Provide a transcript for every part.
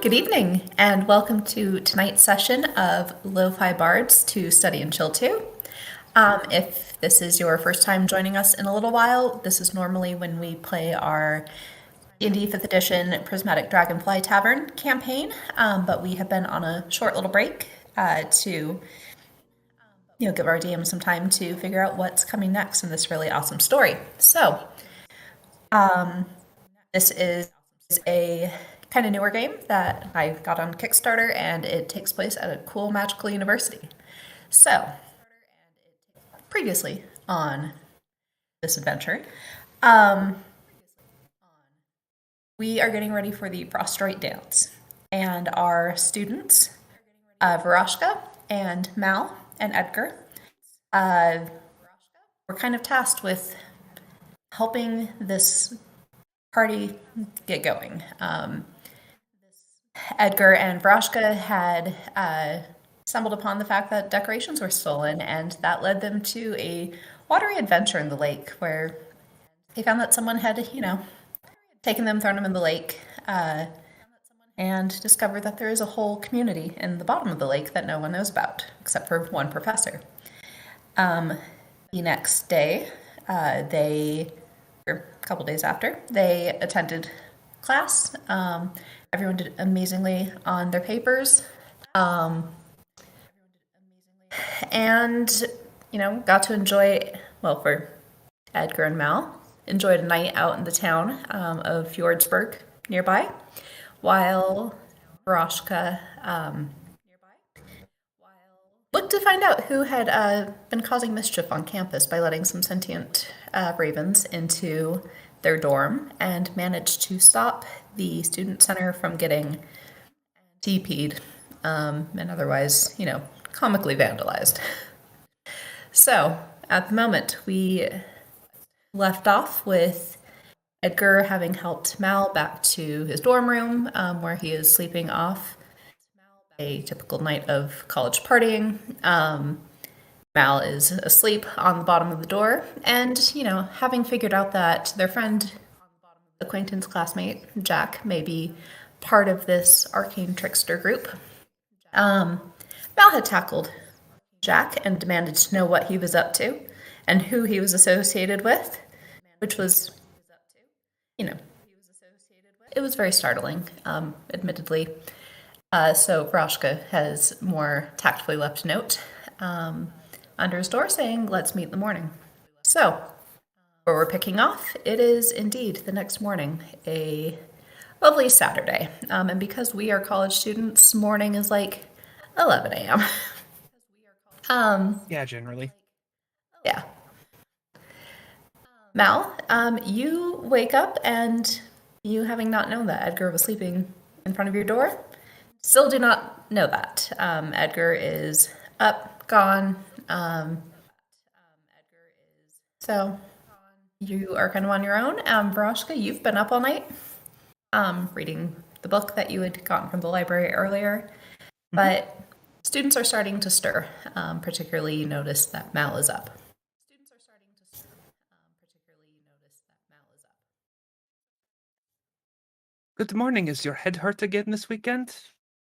Good evening, and welcome to tonight's session of LoFi Bards to Study and Chill to. If this is your first time joining us in a little while, this is normally when we play our D&D 5th edition Prismatic Dragonfly Tavern campaign, but we have been on a short little break to give our DM some time to figure out what's coming next in this really awesome story. So, this is a kind of newer game that I got on Kickstarter, and it takes place at a cool magical university. So, previously on this adventure, we are getting ready for the Frostroid dance, and our students, Varashka and Mal and Edgar, were kind of tasked with helping this party get going. Edgar and Varashka had stumbled upon the fact that decorations were stolen, and that led them to a watery adventure in the lake where they found that someone had, taken them, thrown them in the lake, and discovered that there is a whole community in the bottom of the lake that no one knows about, except for one professor. The next day, or a couple days after, they attended class. Everyone did amazingly on their papers. And, got to enjoy, for Edgar and Mal, enjoyed a night out in the town of Fjordsburg nearby, while Varashka looked to find out who had been causing mischief on campus by letting some sentient ravens into their dorm, and managed to stop the student center from getting TP'd and otherwise, comically vandalized. So, at the moment, we left off with Edgar having helped Mal back to his dorm room, where he is sleeping off a typical night of college partying. Mal is asleep on the bottom of the door, and, having figured out that their friend, acquaintance, classmate, Jack, may be part of this arcane trickster group, Mal had tackled Jack and demanded to know what he was up to and who he was associated with, which was, it was very startling, admittedly. So Varashka has more tactfully left a note under his door saying, "Let's meet in the morning." So, where we're picking off, it is indeed the next morning, a lovely Saturday. And because we are college students, morning is like 11 a.m. Yeah, generally. Yeah. Mal, you wake up, and you, having not known that Edgar was sleeping in front of your door, still do not know that. Edgar is up, gone. So you are kind of on your own. Varashka, you've been up all night, reading the book that you had gotten from the library earlier. But students are starting to stir. Particularly, you notice that Mal is up. Good morning. Is your head hurt again this weekend?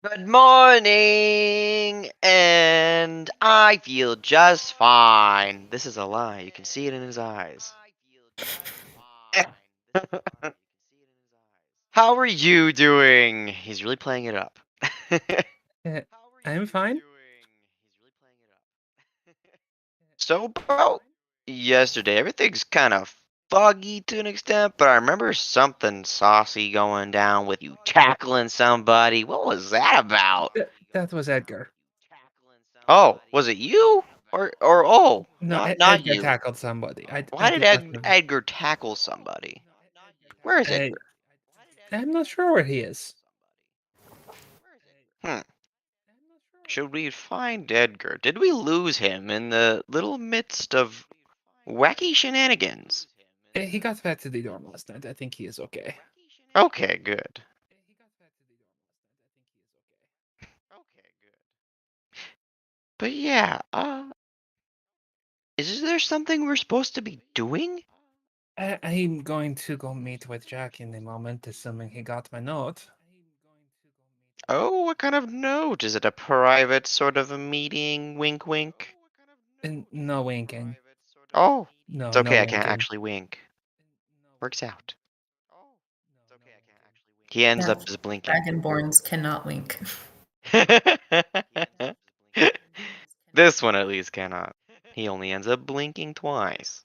Good morning, and I feel just fine. This is a lie. You can see it in his eyes. How are you doing? He's really playing it up. I'm fine. So about yesterday, everything's kind of foggy to an extent, but I remember something saucy going down with you tackling somebody. What was that about? That was Edgar. Oh, was it you? Or No, not Edgar you. tackled somebody. Why did Edgar tackle somebody? Where is Edgar? I'm not sure where he is. Should we find Edgar? Did we lose him in the little midst of wacky shenanigans? He got back to the dorm last night. I think he is okay. Okay, good. But yeah, is there something we're supposed to be doing? I'm going to go meet with Jack in a moment, assuming he got my note. Oh, what kind of note? Is it a private sort of a meeting? Wink, wink. And no winking. Oh, it's No, no okay. I can't winking. actually wink. Works out. He ends Yeah, up just blinking. Dragonborns cannot wink. This one at least cannot. He only ends up blinking twice.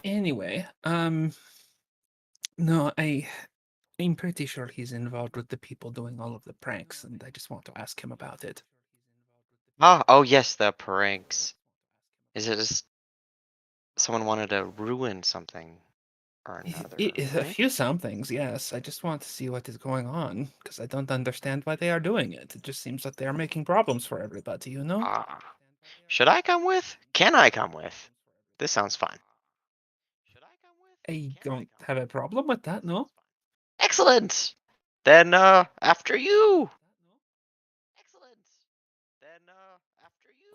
Anyway, no, I'm pretty sure he's involved with the people doing all of the pranks, and I just want to ask him about it. Ah, oh yes, the pranks. Is it just someone wanted to ruin something or another, A right? few somethings, yes. I just want to see what is going on, because I don't understand why they are doing it. It just seems that they are making problems for everybody, you know? Ah. Should I come with? Can I come with? This sounds fun. I don't have a problem with that, no? Excellent! Then, after you!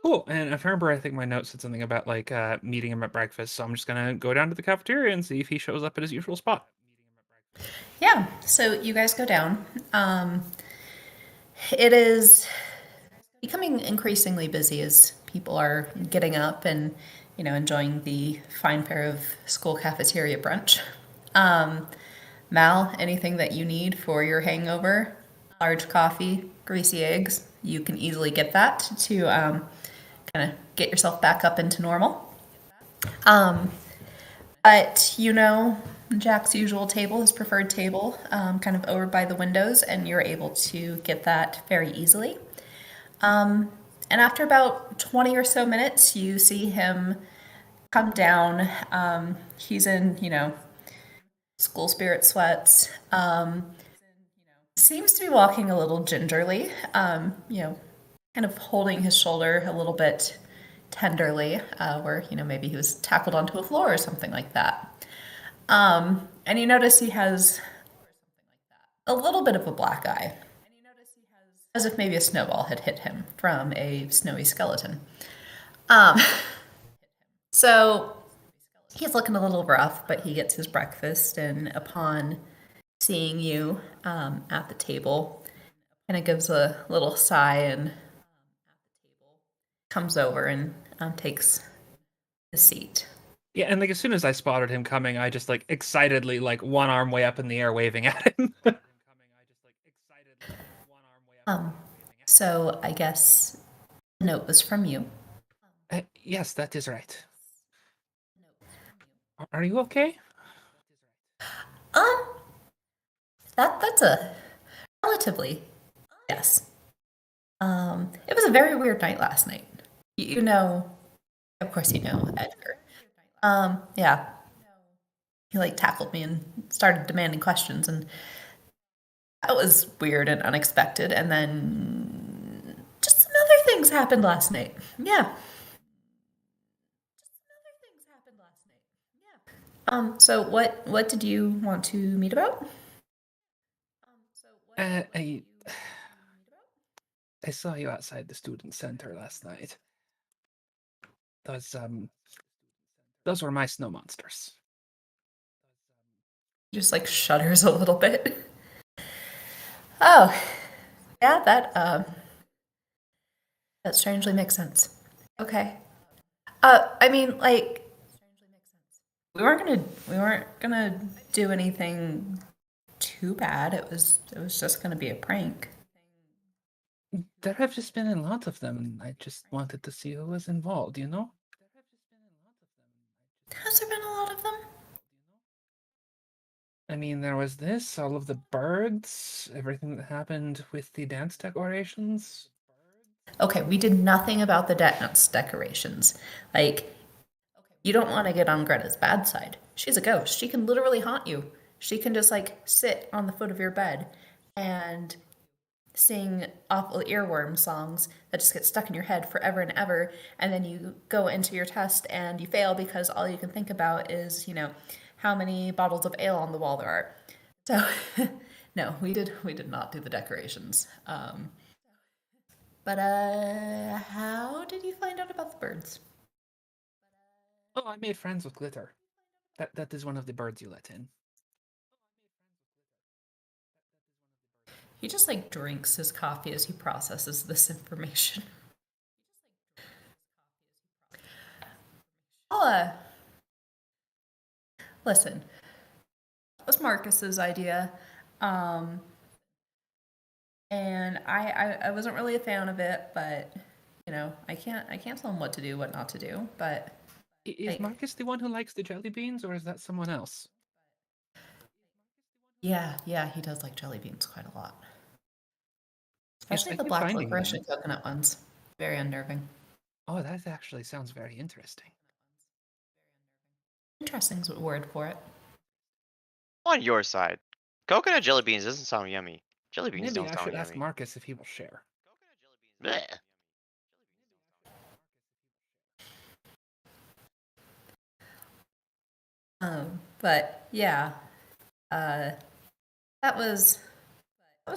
Cool. And if I remember, I think my note said something about like meeting him at breakfast, so I'm just gonna go down to the cafeteria and see if he shows up at his usual spot. Yeah, so you guys go down. It is becoming increasingly busy as people are getting up and, enjoying the fine fare of school cafeteria brunch. Mal, anything that you need for your hangover? Large coffee, greasy eggs. You can easily get that to kind of get yourself back up into normal. But Jack's usual table, his preferred table, kind of over by the windows, and you're able to get that very easily. And after about 20 or so minutes, you see him come down. He's in, school spirit sweats. Seems to be walking a little gingerly, kind of holding his shoulder a little bit tenderly, where, maybe he was tackled onto a floor or something like that. And you notice he has a little bit of a black eye, as if maybe a snowball had hit him from a snowy skeleton. Um, so he's looking a little rough, but he gets his breakfast, and upon seeing you at the table, kind of gives a little sigh and comes over and takes the seat. Yeah, and like as soon as I spotted him coming, I just like excitedly like one arm way up in the air waving at him. So I guess the note was from you. Yes, that is right. Are you okay? Um, that's a relatively yes. It was a very weird night last night. Of course, Edgar. Yeah, he like tackled me and started demanding questions, and that was weird and unexpected. And then just some other things happened last night. Yeah. So what did you want to meet about? I saw you outside the student center last night. Those those were my snow monsters. Just like shudders a little bit. Oh, yeah, that strangely makes sense. Okay. I mean, like, we weren't gonna do anything too bad. It was just gonna be a prank. There have just been a lot of them, and I just wanted to see who was involved, you know? Has there been a lot of them? I mean, there was this, all of the birds, everything that happened with the dance decorations. Okay, we did nothing about the dance decorations. Like, you don't want to get on Greta's bad side. She's a ghost. She can literally haunt you. She can just like sit on the foot of your bed and sing awful earworm songs that just get stuck in your head forever and ever. And then you go into your test and you fail because all you can think about is, how many bottles of ale on the wall there are. So, no, we did not do the decorations. But how did you find out about the birds? Oh, I made friends with Glitter. That is one of the birds you let in. He just like drinks his coffee as he processes this information. I'll, listen, that was Marcus's idea. And I wasn't really a fan of it, but you know, I can't tell him what to do, what not to do. But Is like, Marcus the one who likes the jelly beans, or is that someone else? yeah, he does like jelly beans quite a lot, Yes, especially I the keep black finding licorice them. and coconut ones. Very unnerving. Oh, that actually sounds very interesting. Interesting's a word for it. On your side, coconut jelly beans doesn't sound yummy. Jelly beans Maybe don't I sound should ask yummy. Marcus if he will share. Blech. But yeah, uh, that was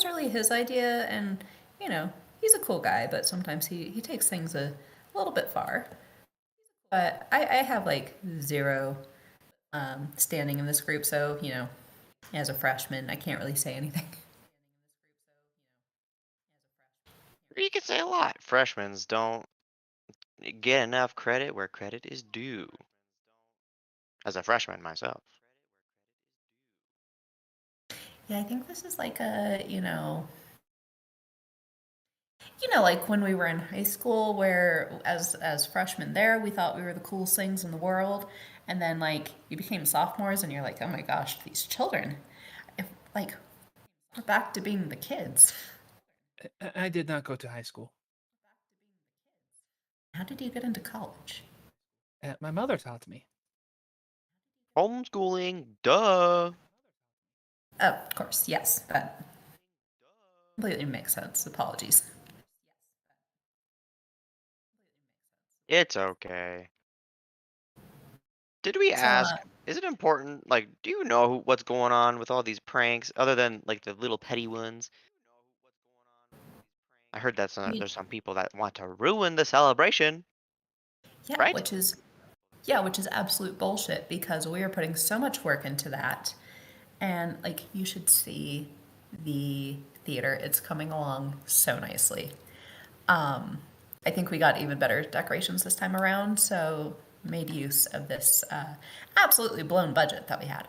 really his idea, and you know, he's a cool guy, but sometimes he takes things a little bit far. But I have like zero standing in this group, so you know, as a freshman, I can't really say anything. You could say a lot. Freshmen don't get enough credit where credit is due. As a freshman myself. Yeah, I think this is like a like when we were in high school, where as freshmen there, we thought we were the coolest things in the world, and then like you became sophomores, and you're like, oh my gosh, these children, if, like we're back to being the kids. I did not go to high school. How did you get into college? My mother taught me. Homeschooling, duh. Oh, of course, yes, that completely makes sense. Apologies. It's okay. Did we So, ask? Is it important? Like, do you know what's going on with all these pranks, other than like the little petty ones? I heard that you, there's some people that want to ruin the celebration, yeah, right? which is absolute bullshit because we are putting so much work into that. And like you should see the theater. It's coming along so nicely. Um, I think we got even better decorations this time around, so made use of this absolutely blown budget that we had.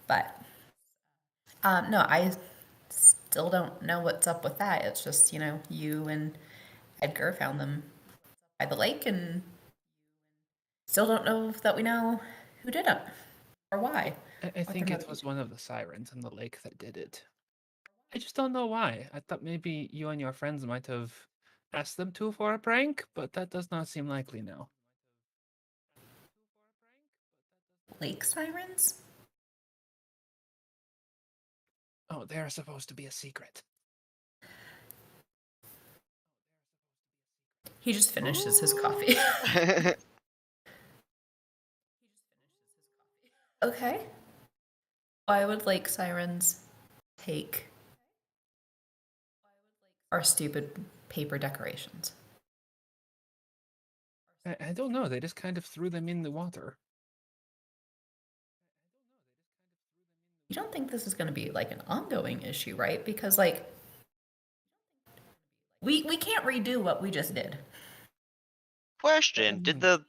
But no, I still don't know what's up with that. It's just, you and Edgar found them by the lake and still don't know that we know who did it or why. I What their think it was motivation. one of the sirens in the lake that did it. I just don't know why. I thought maybe you and your friends might have asked them to for a prank, but that does not seem likely now. Lake sirens? Oh, they're supposed to be a secret. He just finishes his coffee. Ooh. Okay. Why would lake sirens take our stupid paper decorations? I don't know. They just kind of threw them in the water. You don't think this is going to be like an ongoing issue, right? Because like we can't redo what we just did. Question: did the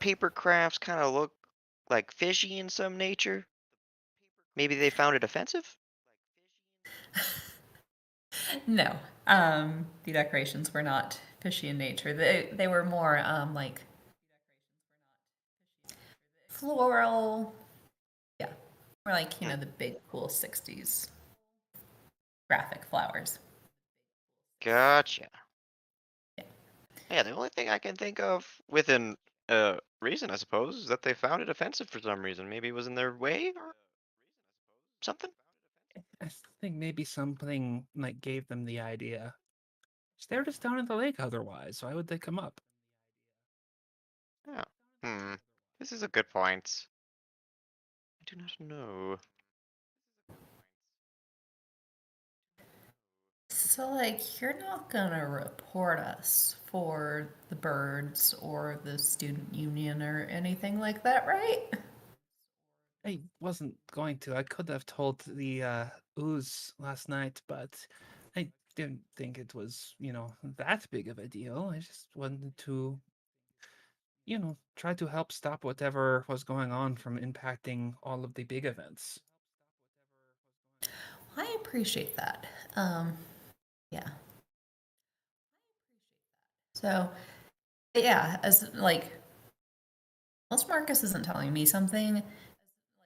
paper crafts kind of look like fishy in some nature? Maybe they found it offensive? No, the decorations were not fishy in nature. They were more like floral. Yeah, more like Hmm, the big cool '60s graphic flowers. gotcha. Yeah. Yeah, the only thing I can think of within reason, I suppose, is that they found it offensive for some reason. Maybe it was in their way or something. I think maybe something like gave them the idea. They're just down in the lake otherwise. Why would they come up? Yeah. Hmm. This is a good point. I do not know. So like you're not gonna report us for the birds or the student union or anything like that, right? I wasn't going to. I could have told the ooze last night, but I didn't think it was, that big of a deal. I just wanted to, try to help stop whatever was going on from impacting all of the big events. I appreciate that. Yeah. So, yeah, as like, unless Marcus isn't telling me something,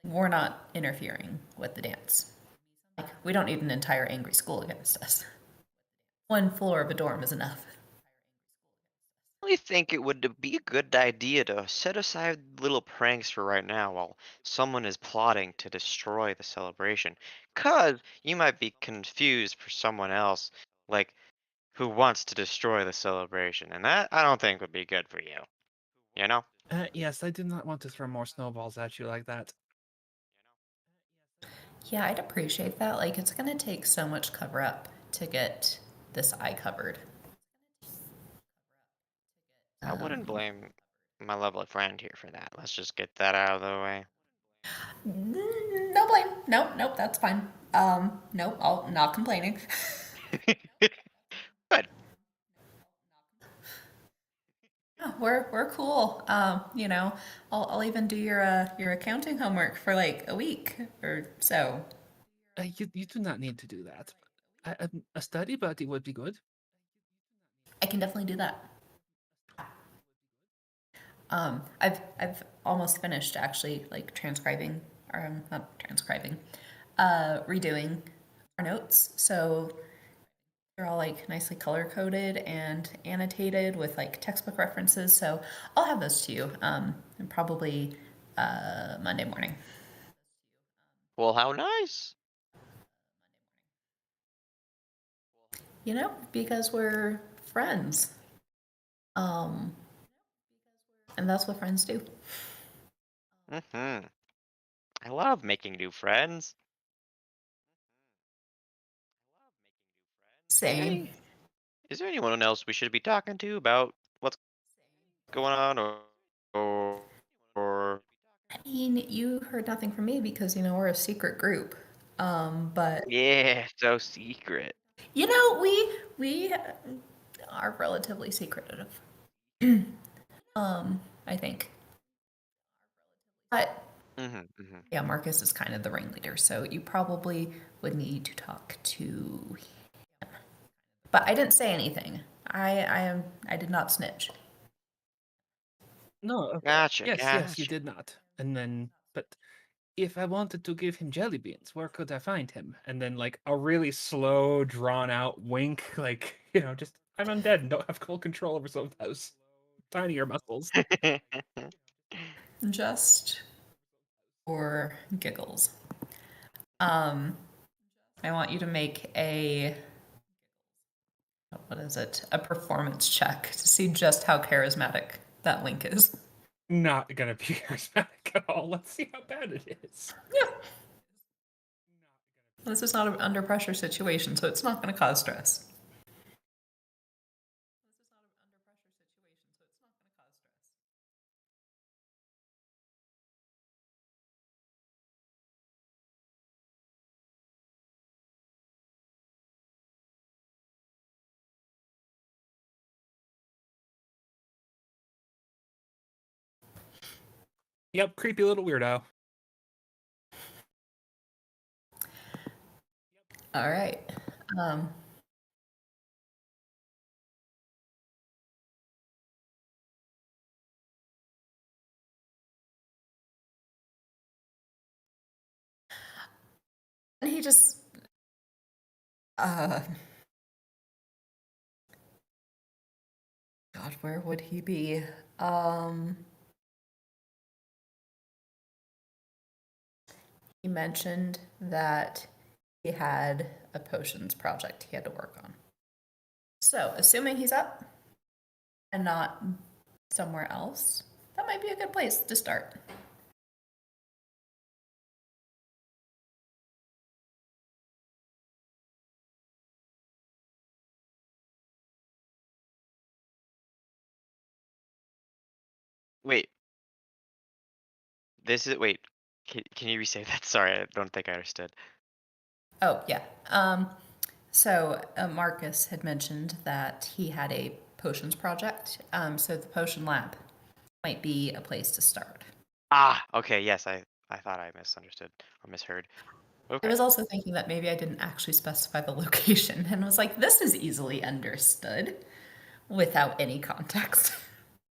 we're not interfering with the dance. Like, we don't need an entire angry school against us. One floor of a dorm is enough. I really think it would be a good idea to set aside little pranks for right now while someone is plotting to destroy the celebration. 'Cause you might be confused for someone else, like, who wants to destroy the celebration, and that I don't think would be good for you. You know? Yes, I do not want to throw more snowballs at you like that. Yeah, I'd appreciate that. Like, it's gonna take so much cover up to get this eye covered. I wouldn't Um, blame my lovely friend here for that. Let's just get that out of the way. no blame. Nope, nope, that's fine. Nope, I'll not complaining. Good. Yeah, we're cool. I'll even do your accounting homework for like a week or so. You do not need to do that. A study buddy would be good. I can definitely do that. I've almost finished actually, like transcribing, or not transcribing, redoing our notes. So they're all like nicely color coded and annotated with like textbook references. So I'll have those to you, and probably Monday morning. Well, how nice. Because we're friends. Um, and that's what friends do. Mm-hmm. I love making new friends. Is there Same. any is there anyone else we should be talking to about what's going on or or I mean, you heard nothing from me because we're a secret group. But yeah, so secret. we are relatively secretive. I think. But Mm-hmm, mm-hmm. yeah, Marcus is kind of the ringleader, so you probably would need to talk to him. But I didn't say anything. I did not snitch. No, Gotcha, yes, you gotcha. did not. And then, but if I wanted to give him jelly beans, where could I find him? And then, like, a really slow, drawn out wink, like, just, I'm undead and don't have full control over some of those tinier muscles. Just for giggles. Um, I want you to make a what is it? A performance check to see just how charismatic that wink is. Not gonna be charismatic at all. Let's see how bad it is. Yeah. This is not an under pressure situation, so it's not going to cause stress. Yep, creepy little weirdo. All right. Um, and he just, uh, God, where would he be? Um, he mentioned that he had a potions project he had to work on. So, assuming he's up and not somewhere else, that might be a good place to start. Wait, wait. Can you restate that? Sorry, I don't think I understood. Oh, yeah. So Marcus had mentioned that he had a potions project. So the potion lab might be a place to start. Ah, okay, yes, I thought I misunderstood or misheard. I Okay. was also thinking that maybe I didn't actually specify the location and was like, this is easily understood without any context.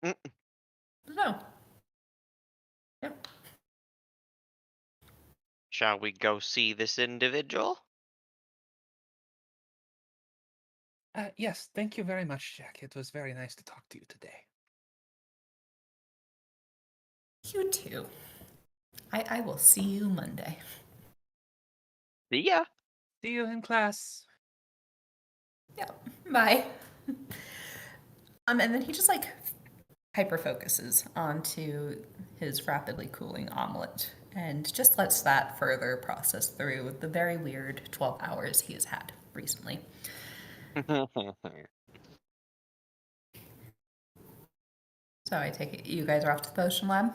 Mm, No. Yeah. Shall we go see this individual? Yes, thank you very much, Jack. It was very nice to talk to you today. You too. I will see you Monday. See ya. See you in class. Yeah. Bye. And then he just like hyper focuses onto his rapidly cooling omelet and just lets that further process through the very weird 12 hours he has had recently. So I take it you guys are off to the potion lab?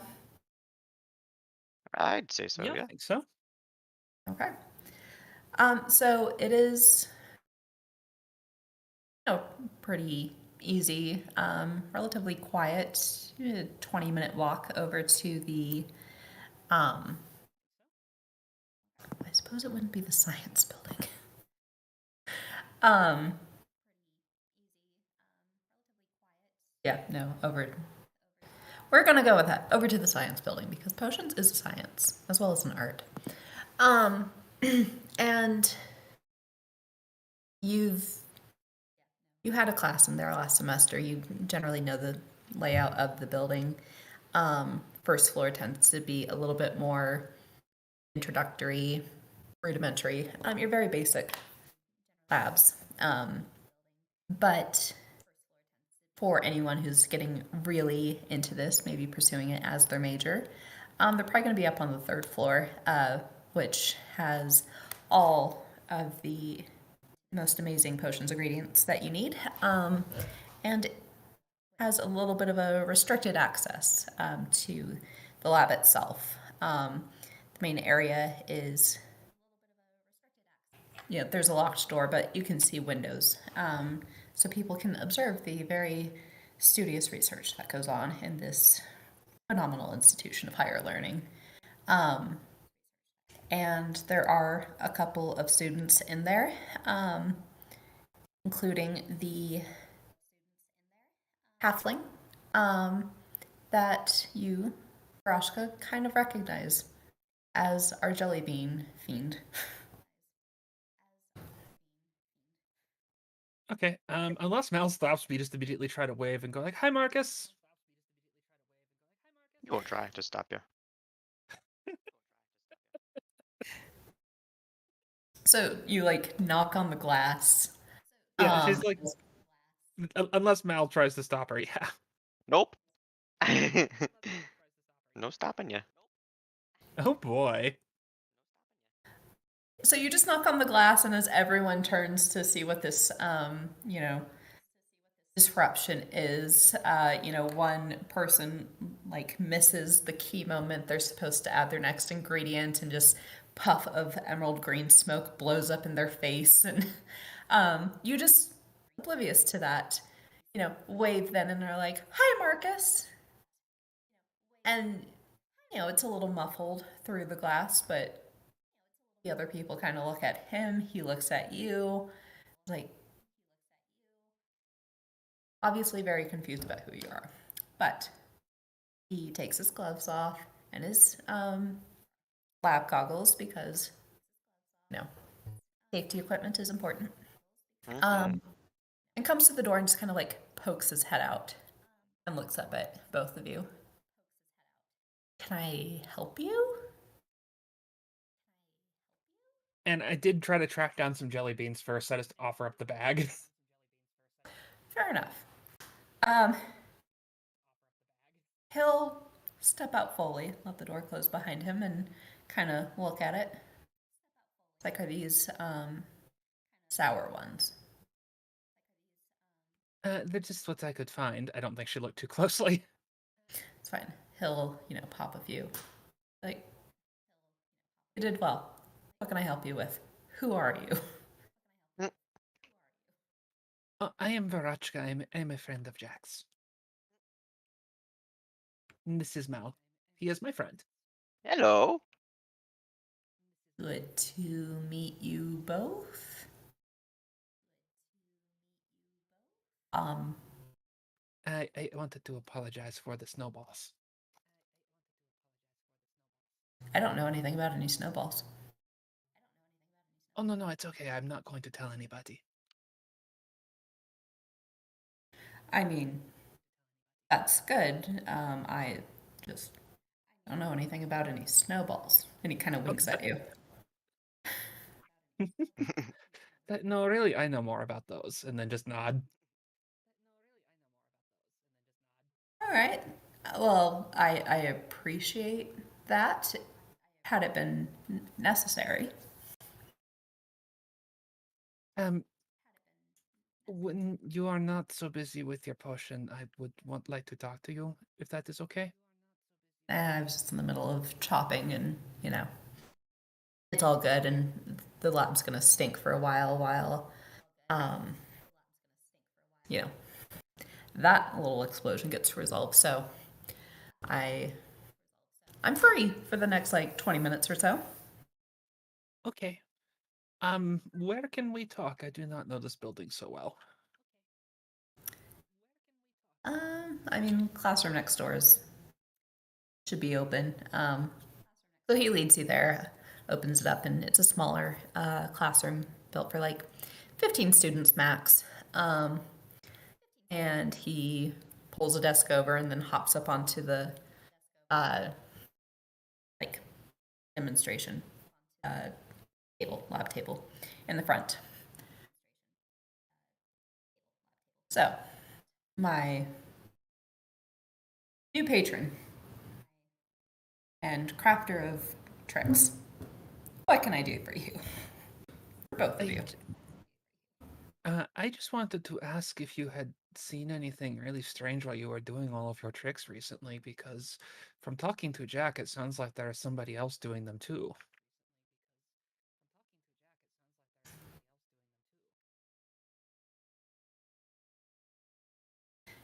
I'd say so, Yeah, I yeah. think so. Okay. So it is, pretty easy, relatively quiet, 20-minute walk over to the, I suppose it wouldn't be the science building. Um, yeah, no, over. We're gonna go with that. Over to the science building because potions is a science as well as an art. Um, and you had a class in there last semester. You generally know the layout of the building. First floor tends to be a little bit more introductory, rudimentary. You're very basic labs. But for anyone who's getting really into this, maybe pursuing it as their major, they're probably going to be up on the third floor, which has all of the most amazing potions ingredients that you need, and has a little bit of a restricted access to the lab itself. The main area is, there's a locked door, but you can see windows. So people can observe the very studious research that goes on in this phenomenal institution of higher learning. And there are a couple of students in there, including the halfling that you, Rashka, kind of recognize as our jelly bean fiend. Okay. Unless Mal stops, we just immediately try to wave and go like, "Hi, Marcus." You won't try to stop you. So you like knock on the glass. Yeah, she's like, unless Mal tries to stop her. Yeah. Nope. No stopping you. Oh boy. So you just knock on the glass, and as everyone turns to see what this, disruption is, one person like misses the key moment they're supposed to add their next ingredient, and just puff of emerald green smoke blows up in their face, and you just oblivious to that, wave then and are like, "Hi, Marcus," and it's a little muffled through the glass, but the other people kind of look at him. He looks at you, like obviously very confused about who you are. But he takes his gloves off and his lab goggles because safety equipment is important. Mhm. And comes to the door and just kind of like pokes his head out and looks up at both of you. Can I help you? And I did try to track down some jelly beans first. I just offer up the bag. Fair enough. He'll step out fully, let the door close behind him, and kind of look at it. It's like, are these sour ones? They're just what I could find. I don't think she looked too closely. It's fine. He'll, pop a few. Like, You did well. What can I help you with? Who are you? I am Varachka. I'm a friend of Jack's. And this is Mal. He is my friend. Hello. Good to meet you both. Um, I wanted to apologize for the snowballs. I don't know anything about any snowballs. Oh, no, it's okay. I'm not going to tell anybody. I mean, that's good. I just don't know anything about any snowballs. And he kind of winks at you. No, really, I know more about those. And then just nod. All right. Well, I appreciate that. Had it been necessary. When you are not so busy with your potion, I would like to talk to you, if that is okay. I was just in the middle of chopping, and it's all good. And the lab's gonna stink for a while, um, you know, that little explosion gets resolved. So I I'm free for the next like 20 minutes or so. Okay. Where can we talk? I do not know this building so well. I mean, classroom next door should be open. So he leads you there, opens it up, and it's a smaller classroom built for like 15 students max. And he pulls a desk over and then hops up onto the like demonstration lab table in the front. So, my new patron and crafter of tricks. What can I do for you? For both of you. I just wanted to ask if you had seen anything really strange while you were doing all of your tricks recently, because from talking to Jack, it sounds like there is somebody else doing them too.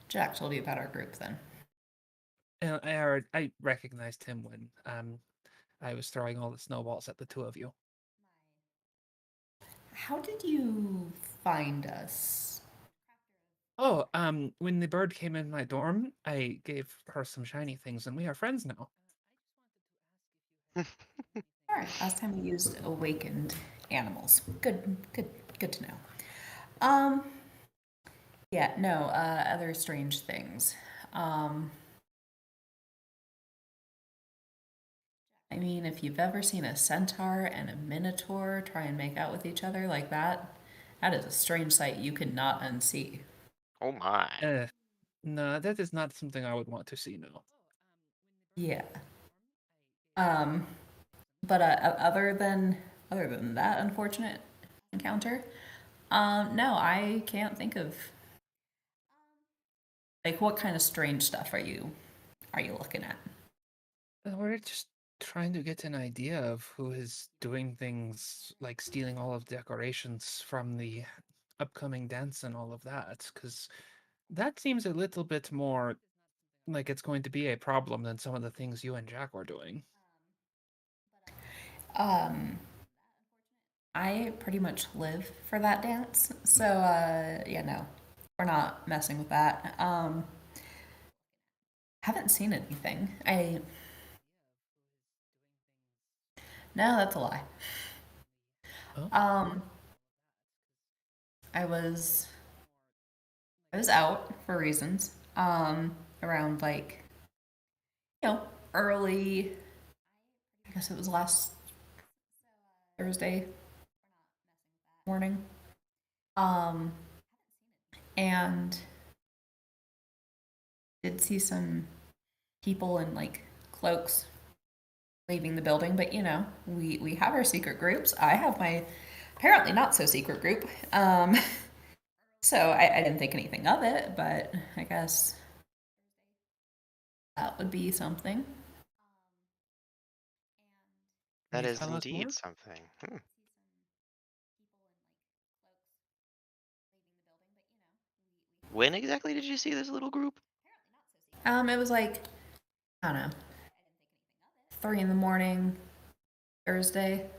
Jack told you about our group then. And I recognized him when I was throwing all the snowballs at the two of you. How did you find us? Oh, when the bird came in my dorm, I gave her some shiny things, and we are friends now. All right. Last time we used awakened animals. Good to know. Um, yeah, no, other strange things. Um, I mean, if you've ever seen a centaur and a minotaur try and make out with each other like that, that is a strange sight you could not unsee. Oh my. No, that is not something I would want to see, no. Yeah. Um, but other than that unfortunate encounter, no, I can't think of like what kind of strange stuff are you looking at? We're just trying to get an idea of who is doing things like stealing all of the decorations from the upcoming dance and all of that, because that seems a little bit more like it's going to be a problem than some of the things you and Jack were doing. Um, I pretty much live for that dance, so yeah, no, we're not messing with that. Haven't seen anything. I No, that's a lie. Oh, Um, I was I was out for reasons. Around like early. I guess it was last Thursday morning. Um, and did see some people in like cloaks leaving the building, but we have our secret groups. I have my apparently not so secret group. So I didn't think anything of it, but I guess that would be something. That you is tell us indeed more? something. When exactly did you see this little group? It was like, I don't know, 3 in the morning, Thursday.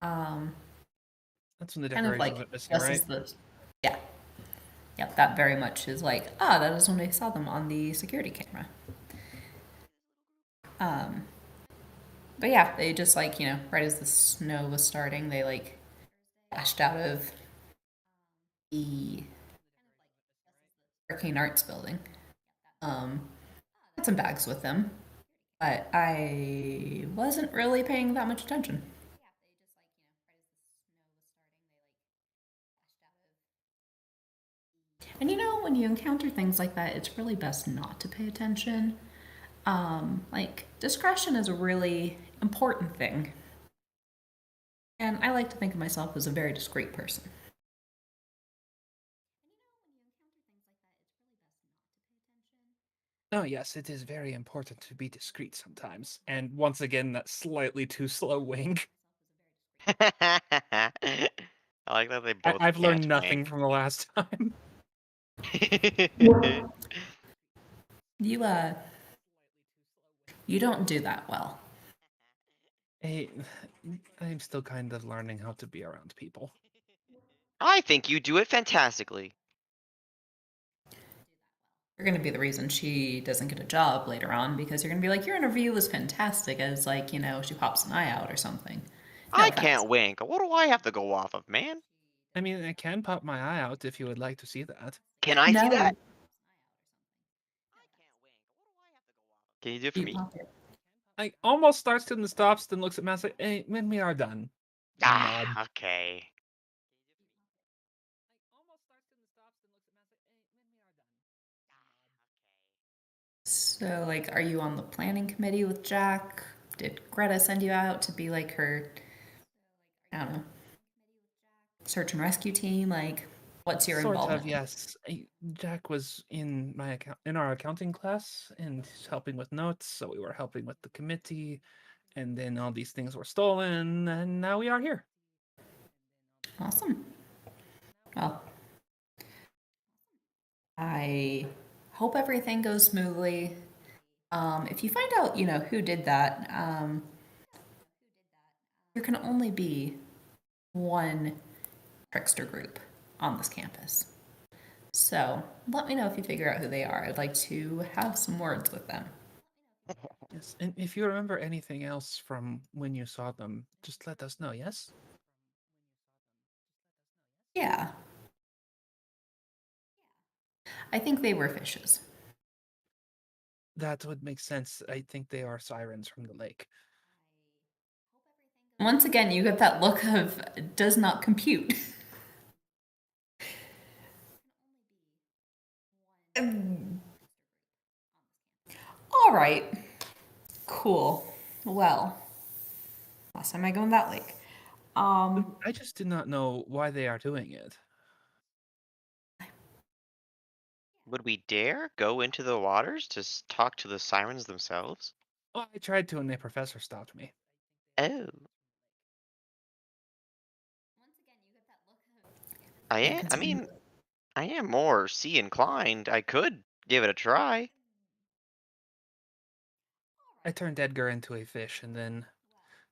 That's when the Kind of decorations like went missing, just right? as the, yeah, yep, that very much is like, ah, that is when they saw them on the security camera. Um, but yeah, they just like, right as the snow was starting, they like dashed out of the Arcane Arts building. Had some bags with them, but I wasn't really paying that much attention. And when you encounter things like that, it's really best not to pay attention. Like, discretion is a really important thing. And I like to think of myself as a very discreet person. Oh, yes, it is very important to be discreet sometimes. And once again, that slightly too slow wink. I like that they both I've can't learned nothing wink. from the last time. You, uh, you don't do that well. Hey, I'm still kind of learning how to be around people. I think you do it fantastically. You're going to be the reason she doesn't get a job later on because you're going to be like, your interview was fantastic, as like, she pops an eye out or something. No I offense. can't wink. What do I have to go off of, man? I mean, I can pop my eye out if you would like to see that. Can I see No, that? Can you do it for you me? pop it. I almost starts and stops, then looks at Matt like, hey, when we are done. Nod. Ah, okay. So, like, are you on the planning committee with Jack? Did Greta send you out to be like her, I don't know, search and rescue team? Like, what's your Sort of, involvement? yes. Jack was in our accounting class and helping with notes, so we were helping with the committee, and then all these things were stolen, and now we are here. Awesome. Well, I hope everything goes smoothly. If you find out, who did that, there can only be one trickster group on this campus. So let me know if you figure out who they are. I'd like to have some words with them. Yes, and if you remember anything else from when you saw them, just let us know, yes? Yeah. I think they were fishes. That would make sense. I think they are sirens from the lake. Once again, you get that look of does not compute. All right. Cool. Well, last time I go in that lake. I just do not know why they are doing it. Would we dare go into the waters to talk to the sirens themselves? Oh, I tried to, and the professor stopped me. Oh. Can't I continue. mean, I am more sea inclined. I could give it a try. I turned Edgar into a fish, and then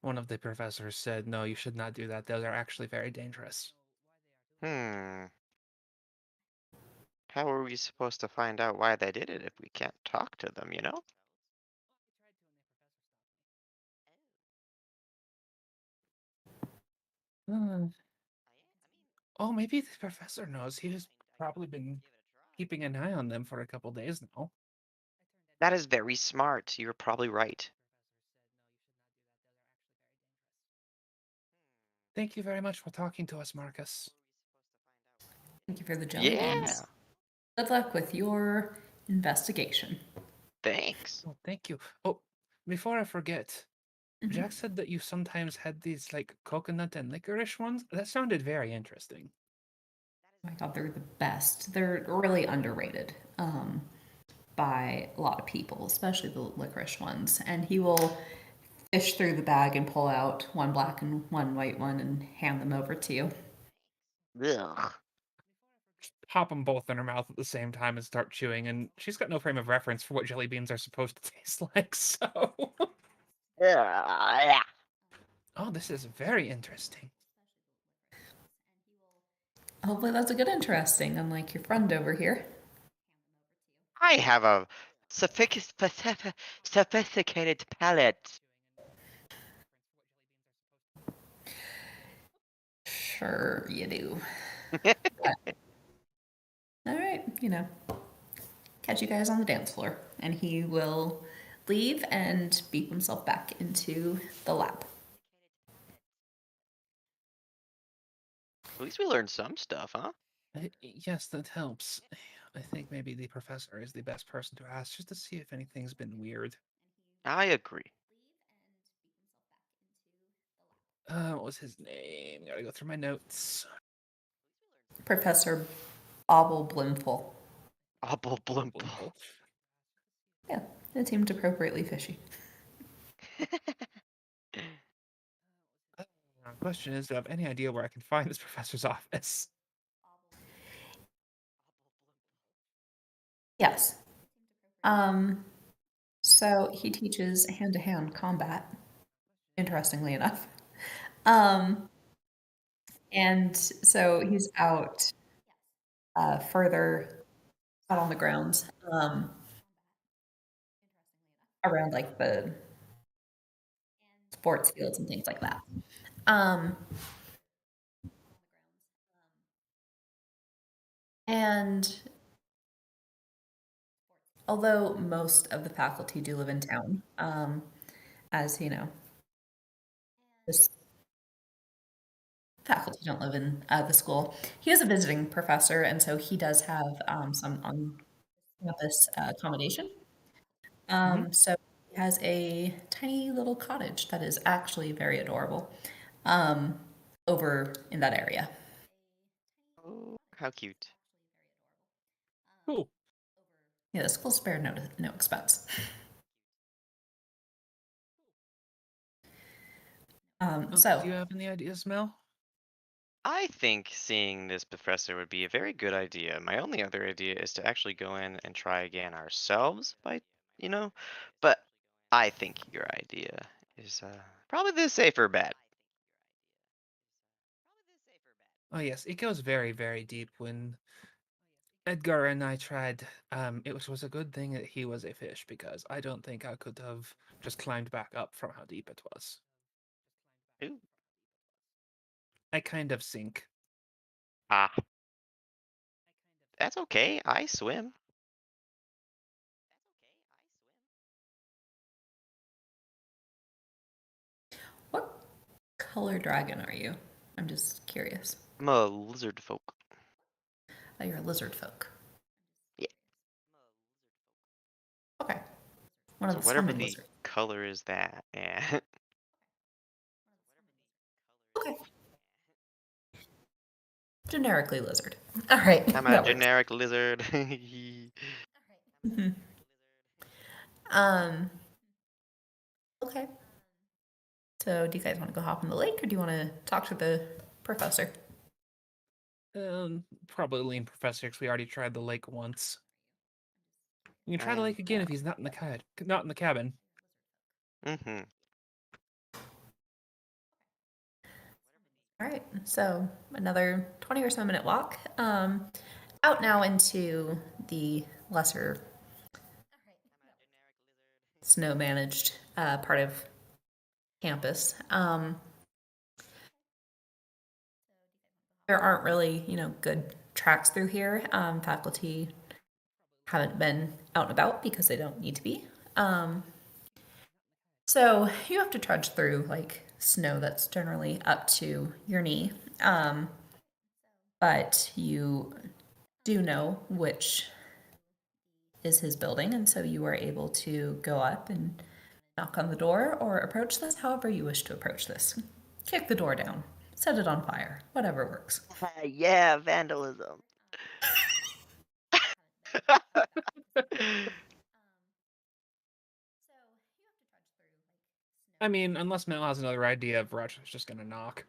one of the professors said, no, you should not do that. Those are actually very dangerous. Hmm. How are we supposed to find out why they did it if we can't talk to them, you know? Hmm. Oh, maybe the professor knows. He has probably been keeping an eye on them for a couple days now. That is very smart. You're probably right. Thank you very much for talking to us, Marcus. Thank you for the jelly Yeah. beans. Good luck with your investigation. Thanks. Oh, thank you. Oh, before I forget, Mhm. Jack said that you sometimes had these like coconut and licorice ones. That sounded very interesting. Oh my God, they're the best. They're really underrated by a lot of people, especially the licorice ones. And he will fish through the bag and pull out one black and one white one and hand them over to you. Ugh. Pop them both in her mouth at the same time and start chewing, and she's got no frame of reference for what jelly beans are supposed to taste like, so... Ugh. Oh, this is very interesting. Hopefully that's a good interesting, unlike your friend over here. I have a sophisticated palate. Sure you do. All right, catch you guys on the dance floor. And he will leave and beep himself back into the lab. At least we learned some stuff, huh? Yes, that helps. I think maybe the professor is the best person to ask just to see if anything's been weird. I agree. What was his name? Gotta go through my notes. Professor Bobble Blimful. Obble blumple. Yeah, it seemed appropriately fishy. Question is, do I have any idea where I can find this professor's office? Yes. So he teaches hand-to-hand combat, interestingly enough. And so he's out further out on the grounds, around like the sports fields and things like that. And although most of the faculty do live in town, as you know, this faculty don't live in the school. He is a visiting professor, and so he does have some on-campus accommodation. So he has a tiny little cottage that is actually very adorable over in that area. Oh, how cute. Cool. Yeah, the school spared no expense. So, do you have any ideas, Mel? I think seeing this professor would be a very good idea. My only other idea is to actually go in and try again ourselves but I think your idea is probably the safer bet. Oh yes, it goes very, very deep. When Edgar and I tried, it was a good thing that he was a fish, because I don't think I could have just climbed back up from how deep it was. Ooh. I kind of sink. Ah. That's okay. I swim. what color dragon are you? I'm just curious. I'm a lizard folk. Oh, you're a lizard folk. Yeah. Okay. One of So the whatever swimming the lizards. color is that. Yeah. Okay. Generically lizard. All right, I'm a that works. generic lizard. Mhm. Um. Okay. So, do you guys want to go hop in the lake, or do you want to talk to the professor? Probably lean professor, because we already tried the lake once. You can try the I lake again if he's not in the cabin. Mm-hmm. All right, so another 20 or so minute walk. Out now into the lesser snow managed part of campus. There aren't really, good tracks through here. Faculty haven't been out and about because they don't need to be. So you have to trudge through like snow that's generally up to your knee. But you do know which is his building, and so you are able to go up and knock on the door or approach this however you wish to approach this. Kick the door down, set it on fire, whatever works. Yeah, vandalism. I mean, unless Mel has another idea, Varach is just gonna knock.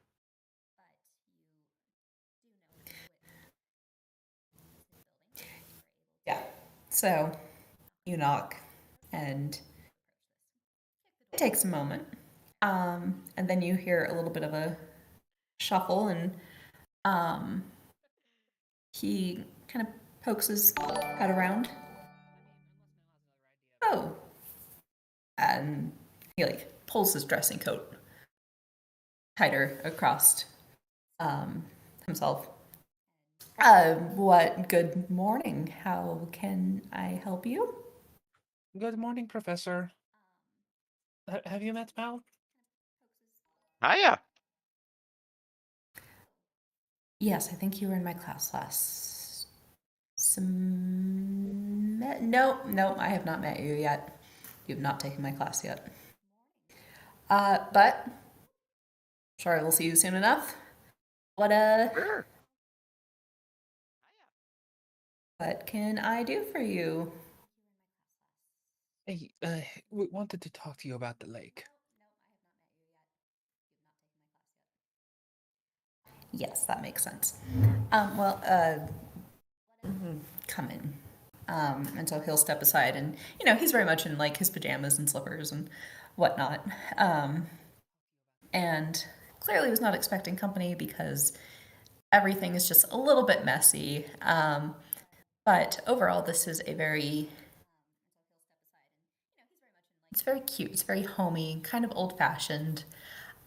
Yeah. So you knock, and it takes a moment. And then you hear a little bit of a shuffle, and he kind of pokes his head around. Oh. And he like pulls his dressing coat tighter across himself. What? Good morning. How can I help you? Good morning, Professor. Have you met Mel? Hiya. Yes, I think you were in my class last. No, I have not met you yet. You have not taken my class yet. But sure, I will see you soon enough. Sure. What can I do for you? Hey, we wanted to talk to you about the lake. Yes, that makes sense. Come in. And so he'll step aside, and he's very much in like his pajamas and slippers and whatnot. And clearly was not expecting company because everything is just a little bit messy. But overall, this is a very it's very cute. It's very homey, kind of old fashioned.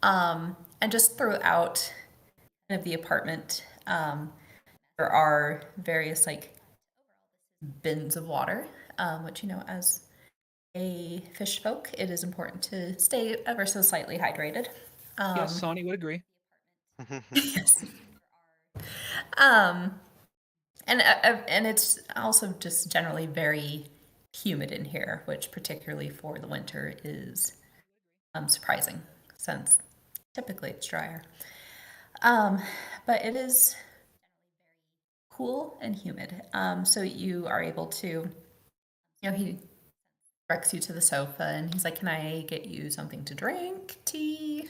And just throughout kind of the apartment, there are various like bins of water, which as a fish folk, it is important to stay ever so slightly hydrated. Yes, Sonny would agree. Yes. Um, and it's also just generally very humid in here, which particularly for the winter is surprising since typically it's drier. But it is cool and humid. So you are able to, he directs you to the sofa and he's like, "Can I get you something to drink? Tea?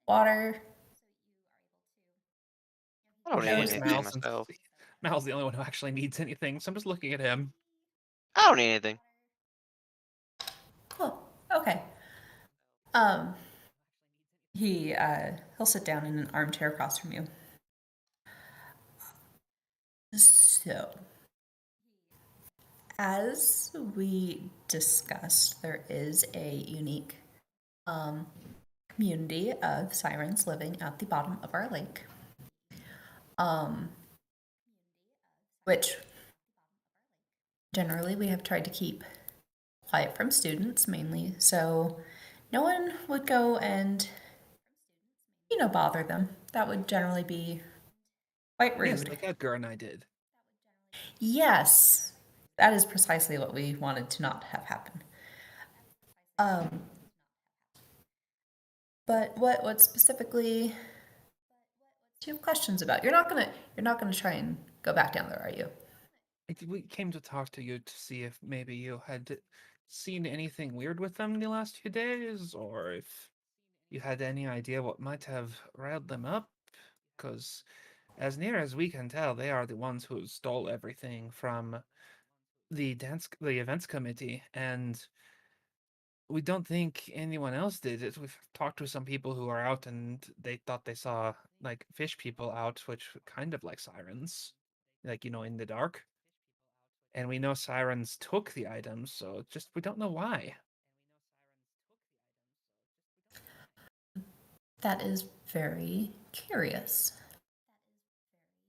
Water?" I don't need No, anything myself. Mal's the only one who actually needs anything, so I'm just looking at him. I don't need anything. Cool. Okay. Um, he'll sit down in an armchair across from you. So, as we discussed, there is a unique community of sirens living at the bottom of our lake, which generally we have tried to keep quiet from students mainly, so no one would go and bother them. That would generally be quite Yes, rude. like Edgar and I did. Yes, that is precisely what we wanted to not have happen. But what specifically do you have questions about? You're not gonna try and go back down there, are you? We came to talk to you to see if maybe you had seen anything weird with them the last few days, or if you had any idea what might have riled them up. Because, as near as we can tell, they are the ones who stole everything from the events committee, and we don't think anyone else did it. We've talked to some people who are out, and they thought they saw like fish people out, which kind of like sirens, like in the dark. And we know sirens took the items, so just we don't know why. That is very curious.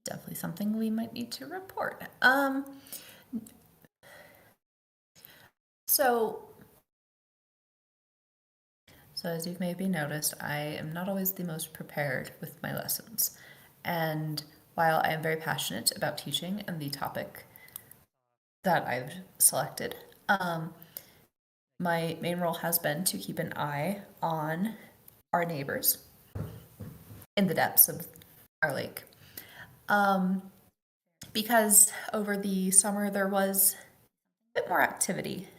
Definitely something we might need to report. So as you've maybe noticed, I am not always the most prepared with my lessons. And while I am very passionate about teaching and the topic that I've selected, my main role has been to keep an eye on our neighbors in the depths of our lake. Because over the summer there was a bit more activity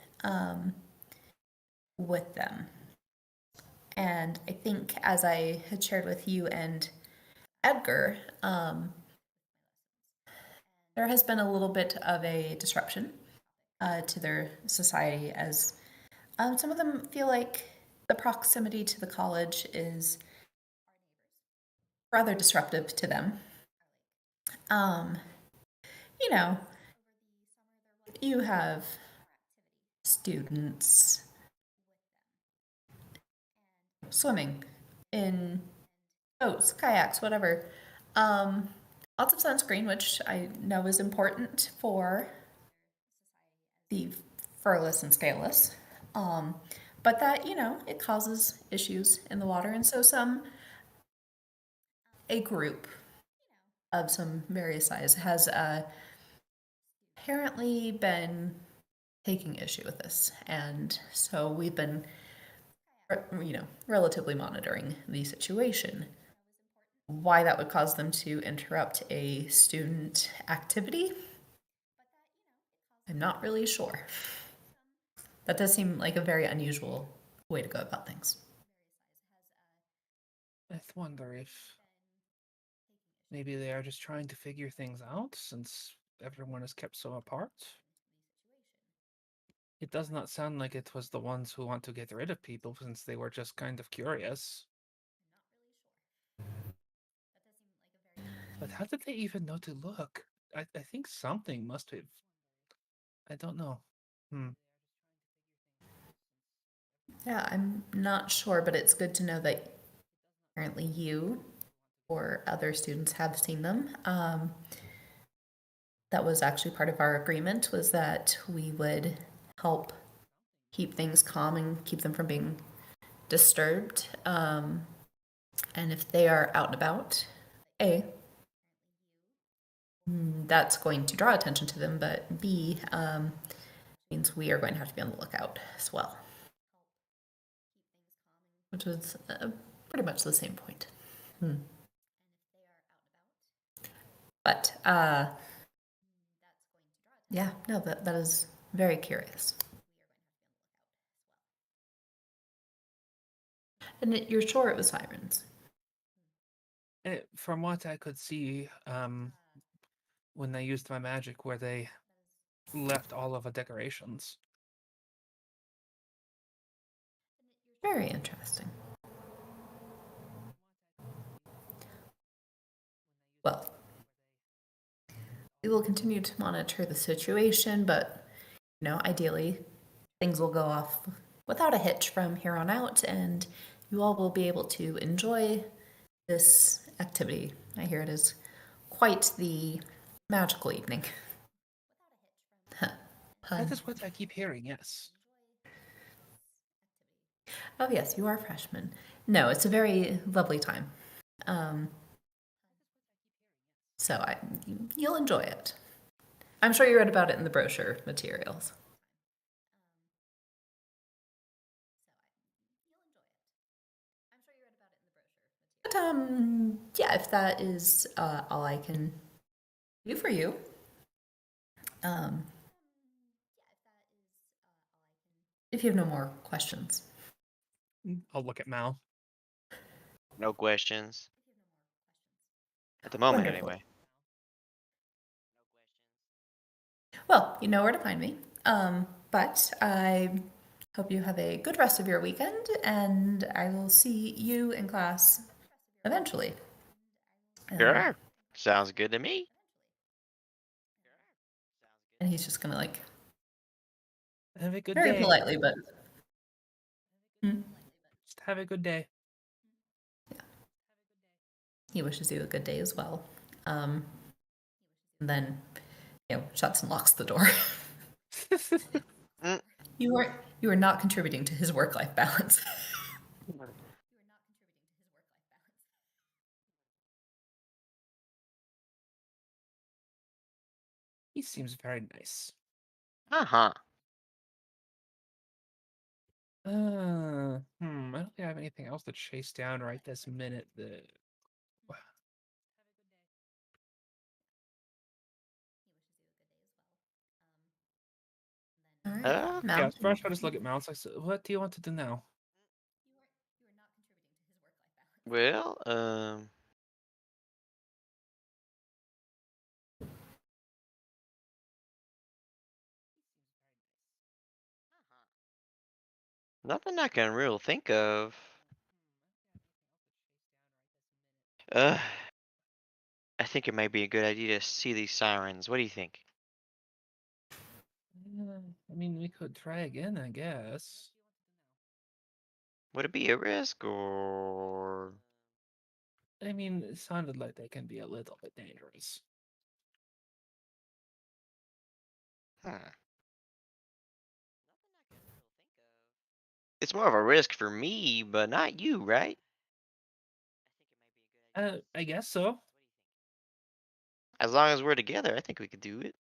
with them. And I think, as I had shared with you and Edgar, there has been a little bit of a disruption to their society, as some of them feel like the proximity to the college is rather disruptive to them. Um, you know, you have students swimming in boats, kayaks, whatever. Um, Lots of sunscreen, which I know is important for the furless and scaleless. But that, it causes issues in the water. And so a group of some various size has apparently been taking issue with this. And so we've been, relatively monitoring the situation. Why that would cause them to interrupt a student activity, I'm not really sure. That does seem like a very unusual way to go about things. I wonder if maybe they are just trying to figure things out since everyone is kept so apart. It does not sound like it was the ones who want to get rid of people since they were just kind of curious. But how did they even know to look? I think something must have. I don't know. Yeah, I'm not sure, but it's good to know that apparently you or other students have seen them. That was actually part of our agreement, was that we would help keep things calm and keep them from being disturbed. And if they are out and about, that's going to draw attention to them, but B, means we are going to have to be on the lookout as well. Which was pretty much the same point. But yeah, no, that is very curious. And you're sure it was sirens? From what I could see, when I used my magic, where they left all of the decorations. Very interesting. Well, we will continue to monitor the situation, but ideally things will go off without a hitch from here on out, and you all will be able to enjoy this activity. I hear it is quite the magical evening. That is what I keep hearing, yes. Oh yes, you are freshmen. No, it's a very lovely time. So you'll enjoy it. I'm sure you read about it in the brochure materials. But yeah, if that is all I can do for you, if you have no more questions. I'll look at Mal. No questions. At the moment, Wonderful. anyway. Well, you know where to find me. But I hope you have a good rest of your weekend, and I will see you in class eventually. Sure. Sounds good to me. And he's just gonna Have a good very day. politely, but Just have a good day. yeah, he wishes you a good day as well. And then shuts and locks the door. You are not contributing to his work-life balance. He seems very nice. Uh-huh. I don't think I have anything else to chase down right this minute. All right, Yeah, first I'll just look at Mouse. I said, what do you want to do now? Well, nothing I can real think of. Uh, I think it might be a good idea to see these sirens. What do you think? I mean, we could try again, I guess. Would it be a risk or? I mean, it sounded like they can be a little bit dangerous. Hmm. It's more of a risk for me, but not you, right? I guess so. As long as we're together, I think we could do it.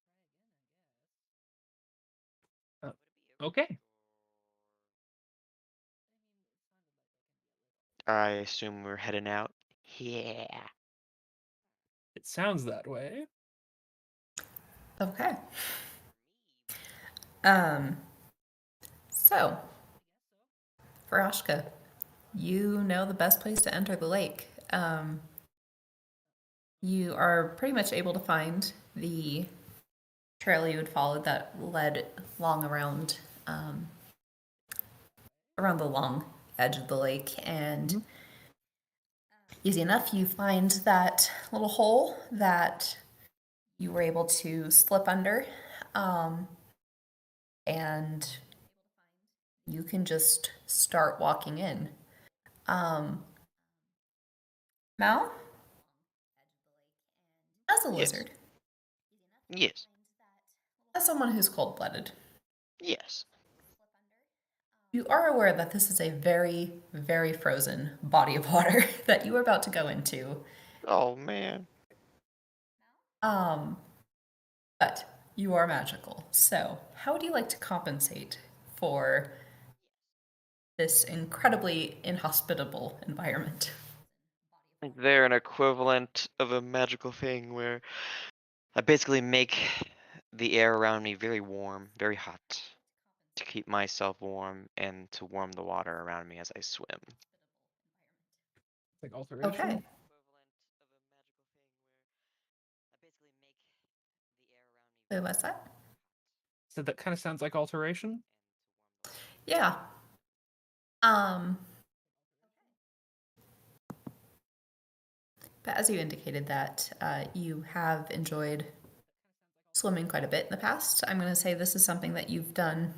Okay. I assume we're heading out. Yeah. It sounds that way. Okay. Um, so, Farashka, you know the best place to enter the lake. You are pretty much able to find the trail you had followed that led long around the long edge of the lake, and easy enough, you find that little hole that you were able to slip under, and you can just start walking in. Mal, as a Yes. lizard, Yes. as someone who's cold-blooded, Yes. you are aware that this is a very, very frozen body of water that you are about to go into. Oh man. But you are magical. So, how would you like to compensate for this incredibly inhospitable environment? They're an equivalent of a magical thing where I basically make the air around me very warm, very hot, to keep myself warm and to warm the water around me as I swim. Like alteration. Okay. Wait, what's that? So that kind of sounds like alteration. Yeah. Um, but as you indicated that you have enjoyed swimming quite a bit in the past, I'm going to say this is something that you've done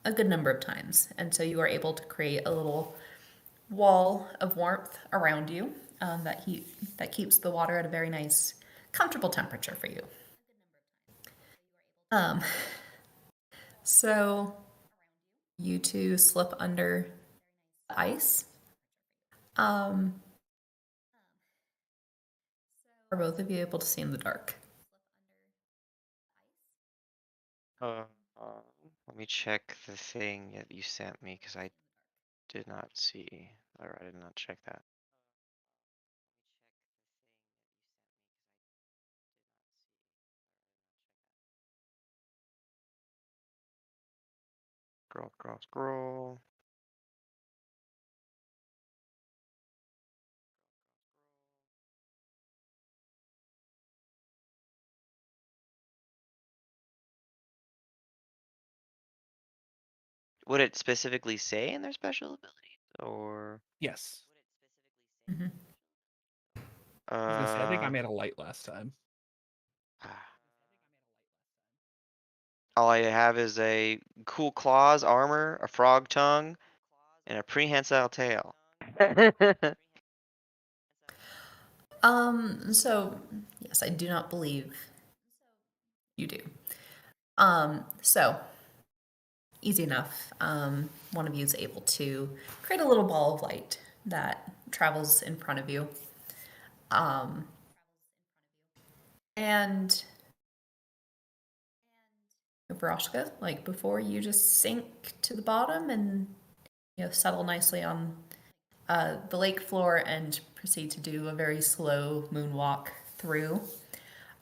a good number of times. And so you are able to create a little wall of warmth around you that keeps the water at a very nice, comfortable temperature for you. Um, so you two slip under the ice. Are both of you able to see in the dark? Uh, uh, Let me check the thing that you sent me because I did not see, or I did not check that. Scroll, scroll, scroll. Would it specifically say in their special abilities, or Yes. Mm-hmm. I was gonna say, I think I uh? made a light last time. ah. All I have is a cool claws, armor, a frog tongue, and a prehensile tail. So yes, I do not believe you do. So easy enough. One of you is able to create a little ball of light that travels in front of you. And Varoshka, like before, you just sink to the bottom and settle nicely on the lake floor and proceed to do a very slow moonwalk through.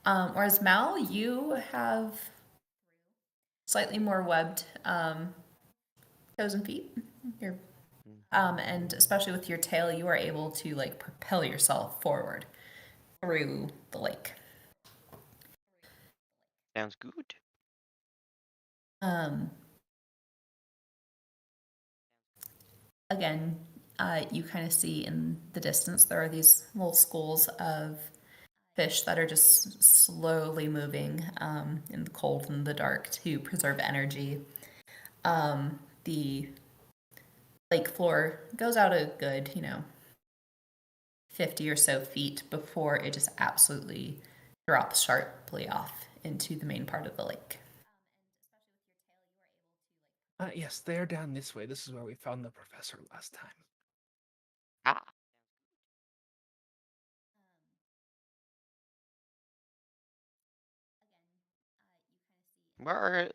Whereas Mal, you have slightly more webbed toes and feet. You're And especially with your tail, you are able to like propel yourself forward through the lake. Sounds good. Um, Again, you kind of see in the distance there are these little schools of fish that are just slowly moving in the cold and the dark to preserve energy. The lake floor goes out a good, 50 or so feet before it just absolutely drops sharply off into the main part of the lake. Yes, they're down this way. This is where we found the professor last time. Ah. Where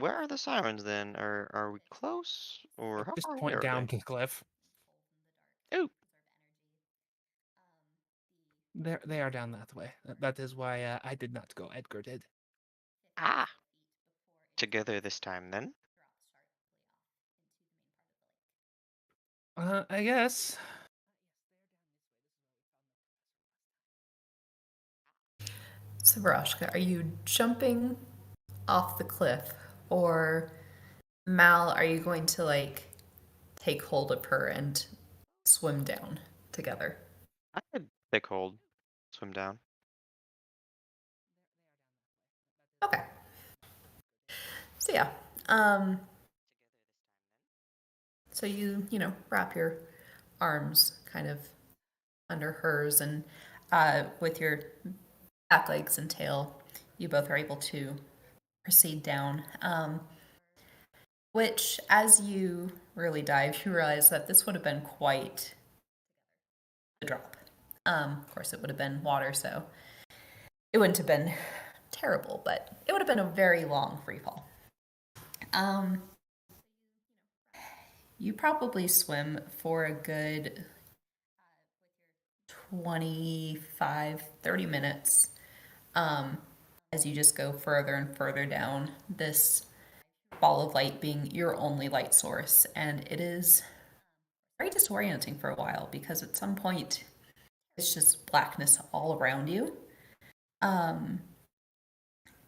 are the sirens then? Are we close, or how Just far away point are down they? to the cliff. Oh, They are down that way. That is why I did not go. Edgar did. ah. Together this time then. I guess. So, Varashka, are you jumping off the cliff, or Mal, are you going to like take hold of her and swim down together? I could take hold, swim down. Okay. So yeah, um, so you wrap your arms kind of under hers, and with your back legs and tail, you both are able to proceed down. Which, as you really dive, you realize that this would have been quite a drop. Of course, it would have been water, so it wouldn't have been terrible, but it would have been a very long free fall. You probably swim for a good 25, 30 minutes as you just go further and further down this ball of light being your only light source. And it is very disorienting for a while because at some point it's just blackness all around you.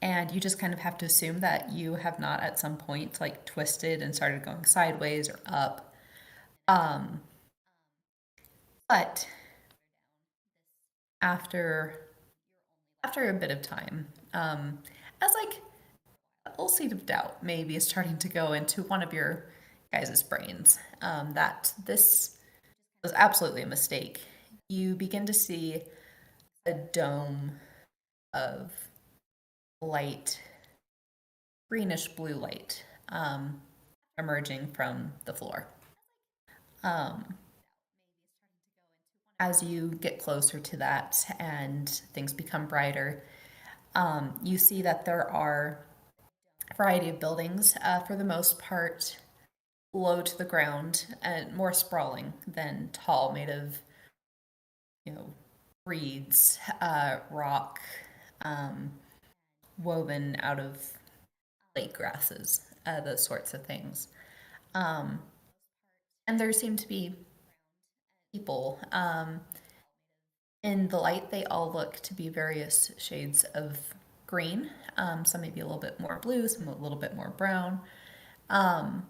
And you just kind of have to assume that you have not at some point like twisted and started going sideways or up. But after a bit of time, as like a little seed of doubt maybe is starting to go into one of your guys' brains, that this was absolutely a mistake. You begin to see a dome of light, greenish blue light, emerging from the floor. As you get closer to that and things become brighter, you see that there are a variety of buildings, for the most part low to the ground and more sprawling than tall, made of reeds, rock, woven out of lake grasses, those sorts of things. And there seem to be people. In the light, they all look to be various shades of green. Some maybe a little bit more blue, some a little bit more brown. But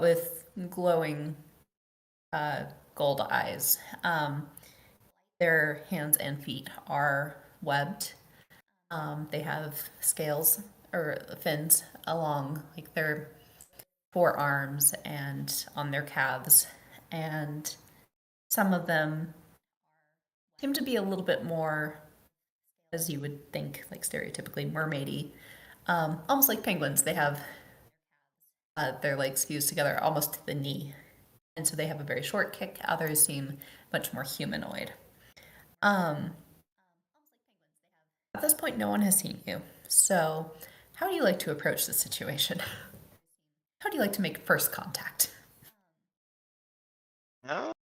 with glowing gold eyes. Their hands and feet are webbed. They have scales or fins along like their forearms and on their calves, and some of them seem to be a little bit more, as you would think, like stereotypically mermaidy, almost like penguins. They have their legs fused together almost to the knee, and so they have a very short kick. Others seem much more humanoid. At this point, no one has seen you. So, how do you like to approach the situation? How do you like to make first contact? No?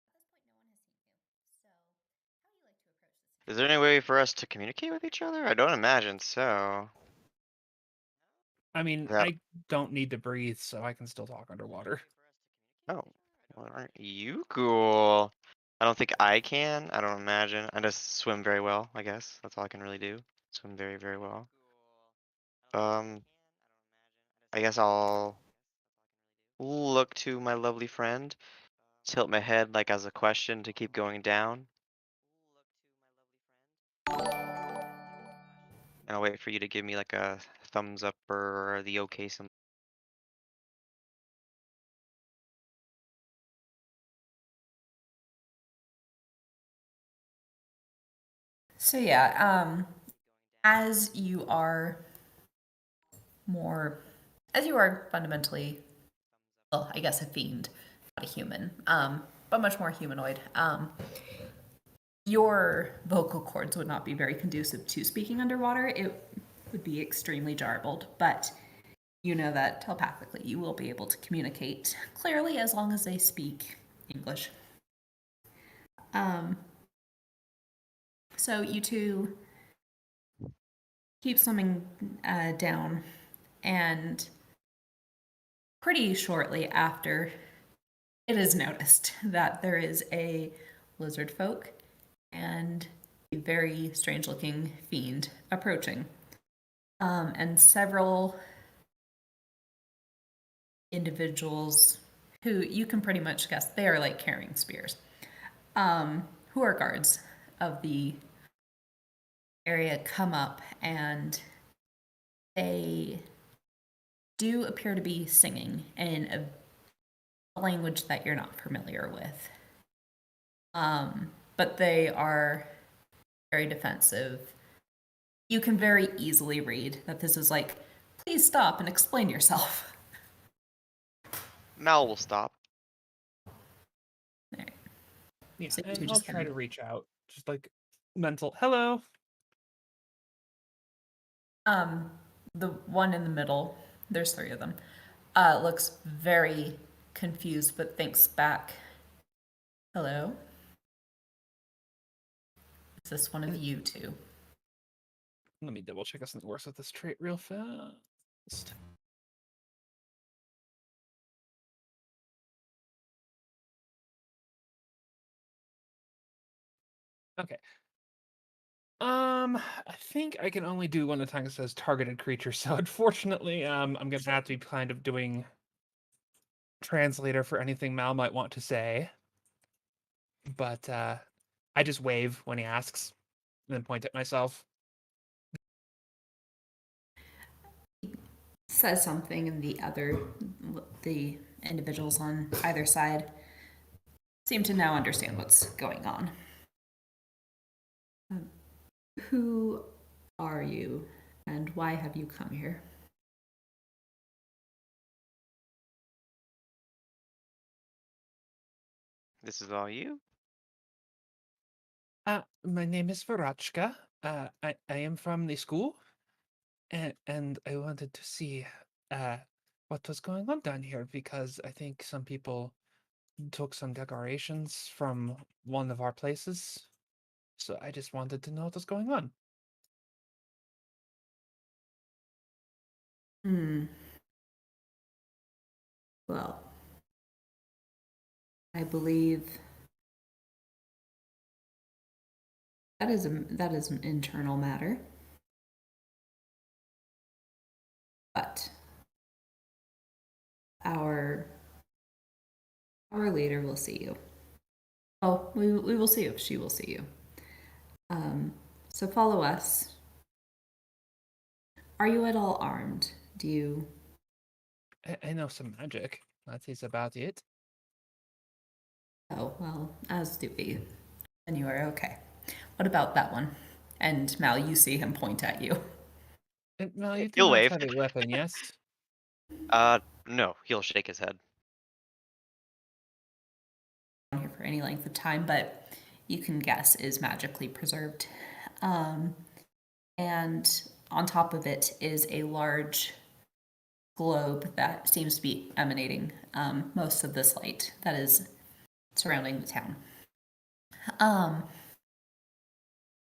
Is there any way for us to communicate with each other? I don't imagine so. I mean, That I don't need to breathe, so I can still talk underwater. Oh, well, aren't you cool? I don't think I can. I don't imagine. I just swim very well, I guess. That's all I can really do. Swim very, very well. Um, I guess I'll look to my lovely friend, tilt my head like as a question to keep going down, and I'll wait for you to give me like a thumbs up or the okay symbol. So yeah, as you are more, as you are fundamentally, well, I guess a fiend, not a human, but much more humanoid. Your vocal cords would not be very conducive to speaking underwater. It would be extremely jarbled, but you know that telepathically you will be able to communicate clearly as long as they speak English. So you two keep swimming down, and pretty shortly after, it is noticed that there is a lizard folk and a very strange looking fiend approaching. And several individuals who you can pretty much guess they are like carrying spears, who are guards of the area, come up, and they do appear to be singing in a language that you're not familiar with. But they are very defensive. You can very easily read that this is like, please stop and explain yourself. Mal will stop. Right. Yeah, So you and two I'll just try kind to of, reach out, just like mental hello. the one in the middle, there's three of them, looks very confused but thinks back. Hello? Is this one of you two? Let me double check if something works with this trait real fast. Okay. I think I can only do one at a time that says targeted creature, so unfortunately, I'm gonna have to be kind of doing translator for anything Mal might want to say. But I just wave when he asks, and then point at myself. Says something, and the individuals on either side seem to now understand what's going on. Who are you, and why have you come here? This is all you? My name is Varachka. I am from the school, and I wanted to see what was going on down here because I think some people took some decorations from one of our places. So I just wanted to know what was going on. Well, I believe that is an internal matter. But our leader will see you. Oh, we will see if she will see you. So follow us. Are you at all armed? Do you? I know some magic. That is about it. Oh, well, as do we. Then you are okay. What about that one? And Mal, you see him point at you. Well, you do He'll not wave. have a weapon, yes? No, he'll shake his head. Here for any length of time, but you can guess is magically preserved. And on top of it is a large globe that seems to be emanating most of this light that is surrounding the town.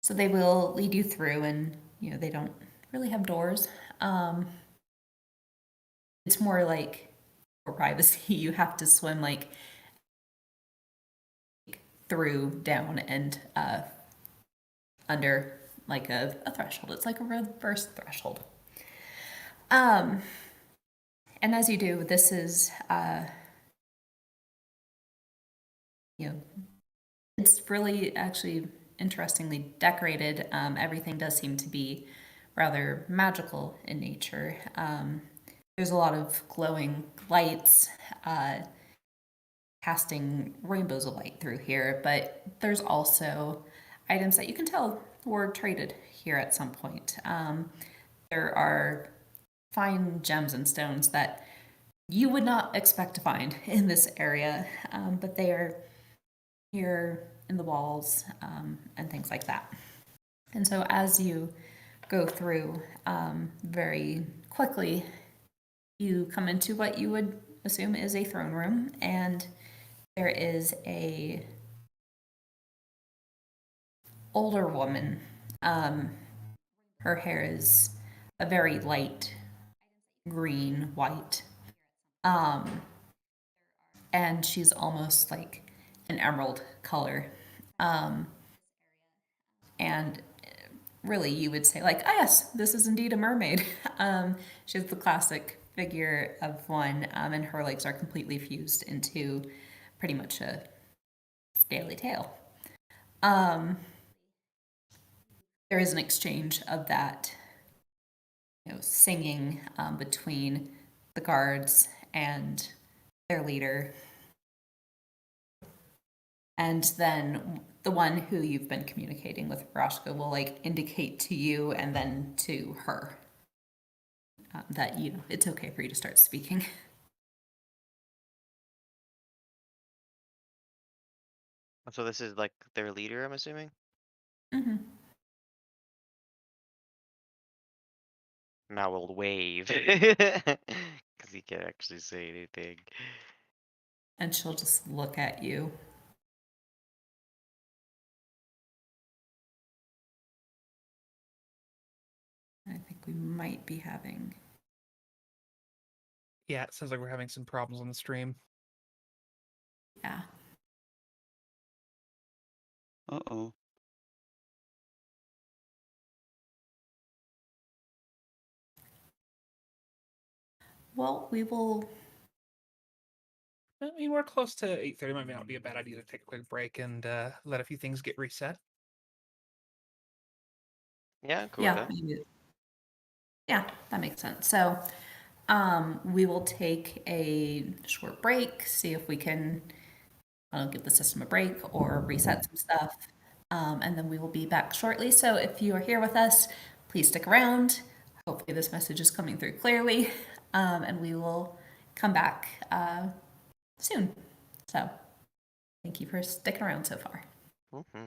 So they will lead you through, and they don't really have doors. It's more like for privacy, you have to swim like through, down, and under like a threshold. It's like a reverse threshold. And as you do, this is it's really actually interestingly decorated. Everything does seem to be rather magical in nature. There's a lot of glowing lights, casting rainbows of light through here, but there's also items that you can tell were traded here at some point. There are fine gems and stones that you would not expect to find in this area, but they are here in the walls and things like that. And so as you go through very quickly, you come into what you would assume is a throne room, and there is a older woman. Her hair is a very light green, white, and she's almost like an emerald color. And really, you would say like, ah, yes, this is indeed a mermaid. She has the classic figure of one, and her legs are completely fused into pretty much a scaly tail. There is an exchange of that, singing between the guards and their leader. And then the one who you've been communicating with, Rashka, will like indicate to you and then to her that it's okay for you to start speaking. So this is like their leader, I'm assuming? Mm-hmm. Now we'll wave. Because he can't actually say anything. And she'll just look at you. I think we might be having... Yeah, it sounds like we're having some problems on the stream. Yeah. Uh-oh. Well, we will... I mean, we're close to 8:30. Might not be a bad idea to take a quick break and let a few things get reset. Yeah, cool Yeah, with that. yeah, that makes sense. So we will take a short break, see if we can give the system a break or reset some stuff. And then we will be back shortly. So if you are here with us, please stick around. Hopefully this message is coming through clearly. And we will come back soon. So thank you for sticking around so far. Mm-hmm.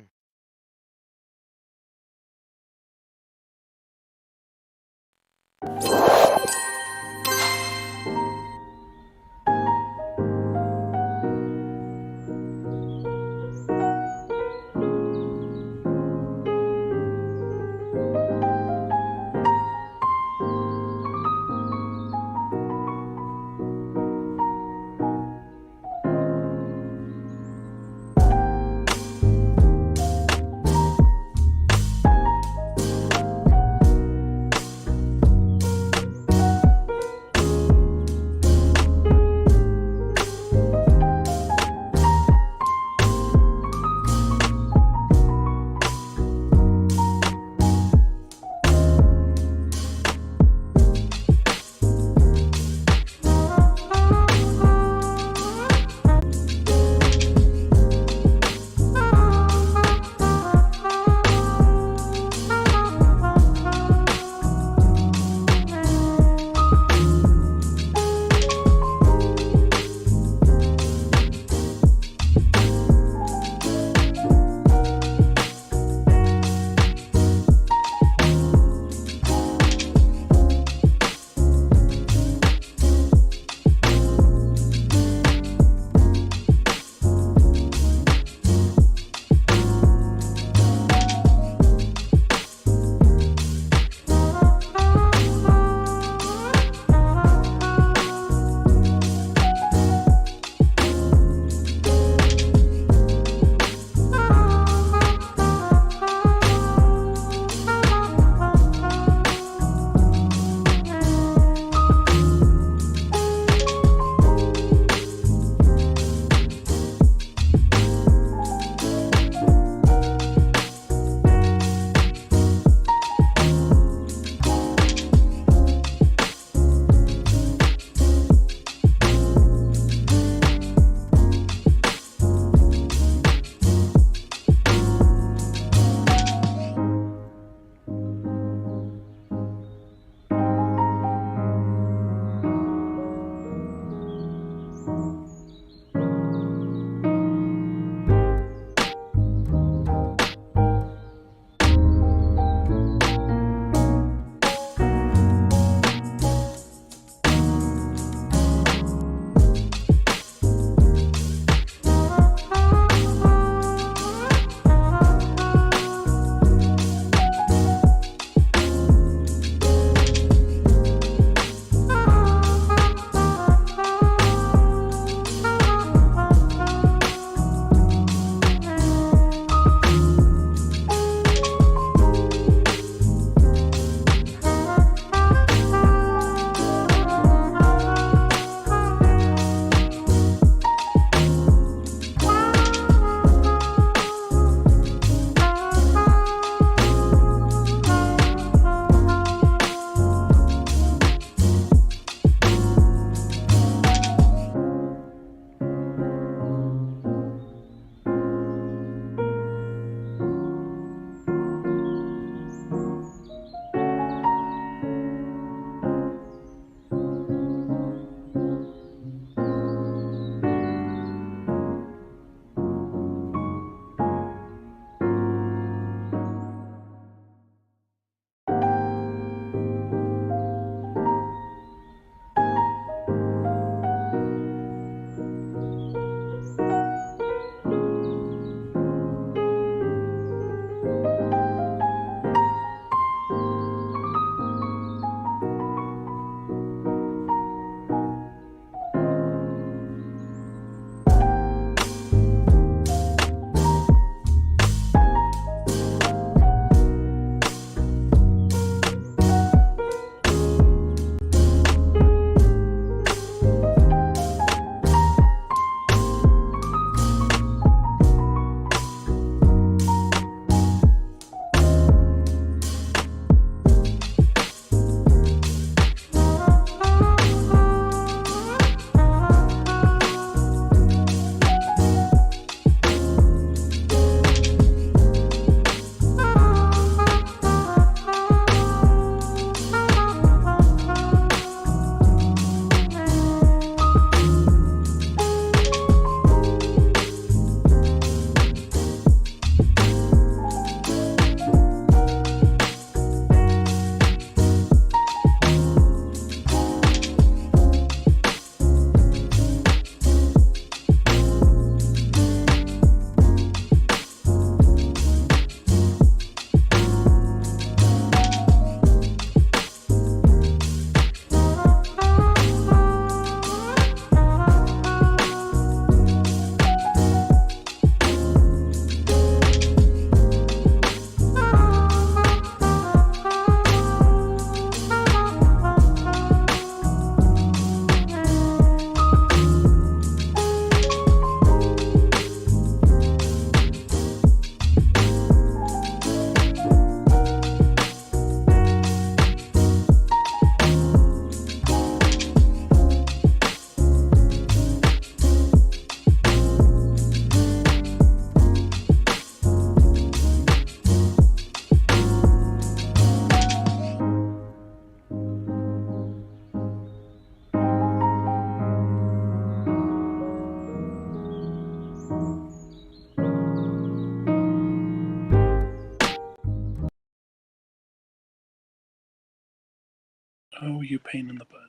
Oh, you pain in the butt.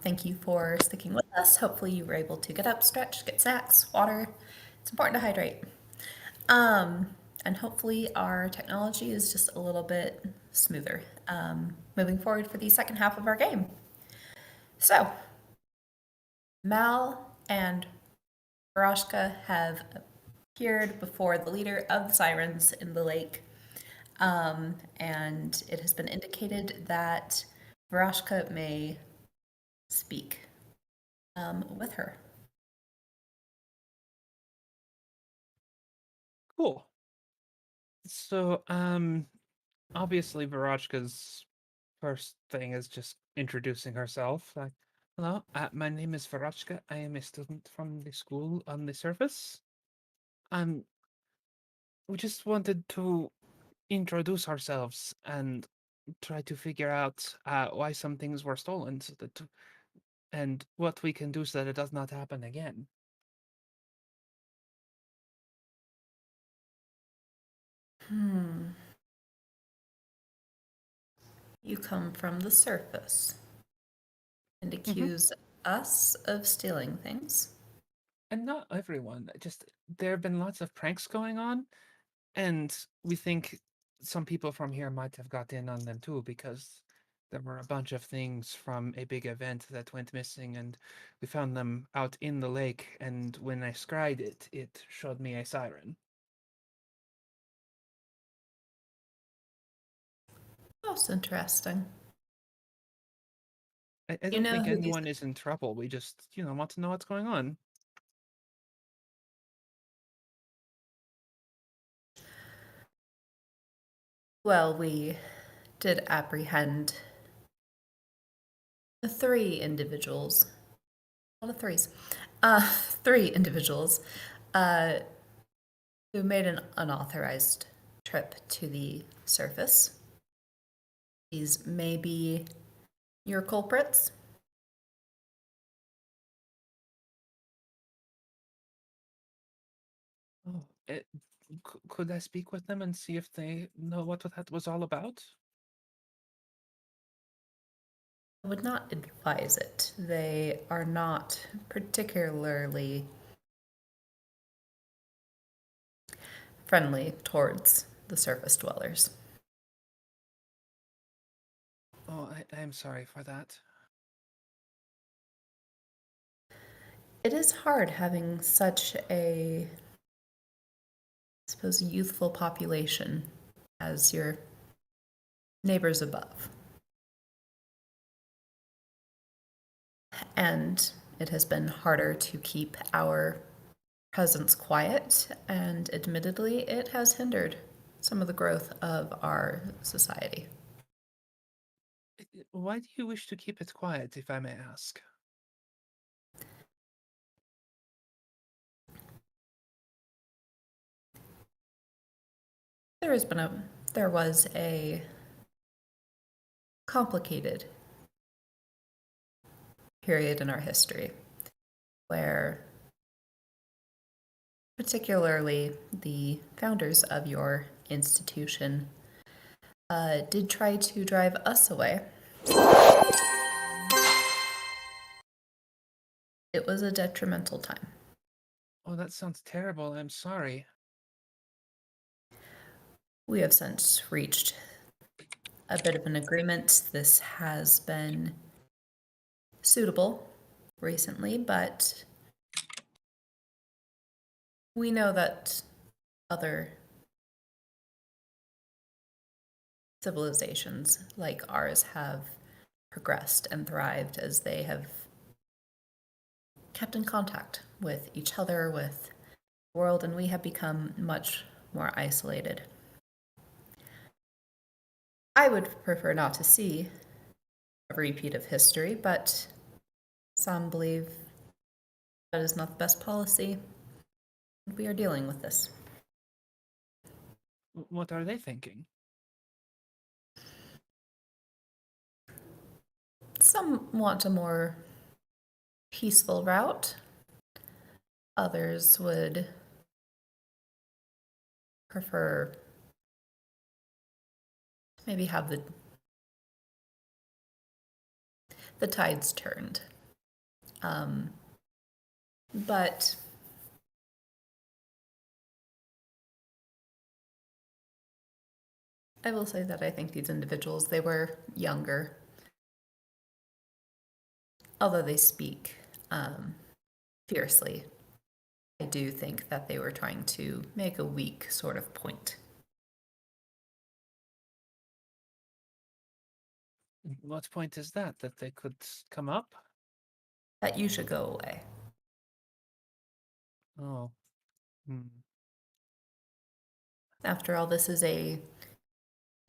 thank you for sticking with us. Hopefully you were able to get up, stretch, get snacks, water. It's important to hydrate. And hopefully our technology is just a little bit smoother moving forward for the second half of our game. So, Mal and Barashka have appeared before the leader of the Sirens in the lake, and it has been indicated that Barashka may speak with her. Cool. So, obviously, Varachka's first thing is just introducing herself. Like, hello, my name is Varachka. I am a student from the school on the surface. Um, we just wanted to introduce ourselves and try to figure out why some things were stolen, so that and what we can do so that it does not happen again. You come from the surface and Mm-hmm. accuse us of stealing things. And not everyone. Just there have been lots of pranks going on, and we think some people from here might have got in on them too, because there were a bunch of things from a big event that went missing, and we found them out in the lake. And when I scried it, it showed me a siren. Most interesting. I You don't know think who these. anyone is in trouble. We just, want to know what's going on. Well, we did apprehend three individuals. A lot of threes. Three individuals who made an unauthorized trip to the surface. These may be your culprits. Oh, could I speak with them and see if they know what that was all about? I would not advise it. They are not particularly friendly towards the surface dwellers. Oh, I am sorry for that. It is hard having such a, I suppose, youthful population as your neighbors above. And it has been harder to keep our presence quiet, and admittedly, it has hindered some of the growth of our society. Why do you wish to keep it quiet, if I may ask? There was a complicated period in our history where particularly the founders of your institution did try to drive us away. It was a detrimental time. Oh, that sounds terrible. I'm sorry. We have since reached a bit of an agreement. This has been suitable recently, but we know that other civilizations like ours have progressed and thrived as they have kept in contact with each other, with the world, and we have become much more isolated. I would prefer not to see a repeat of history, but some believe that is not the best policy. We are dealing with this. What are they thinking? Some want a more peaceful route. Others would prefer maybe have the tides turned But I will say that I think these individuals, they were younger, although they speak fiercely. I do think that they were trying to make a weak sort of point. What point is that? That they could come up? That you should go away. Oh. Hmm. After all, this is a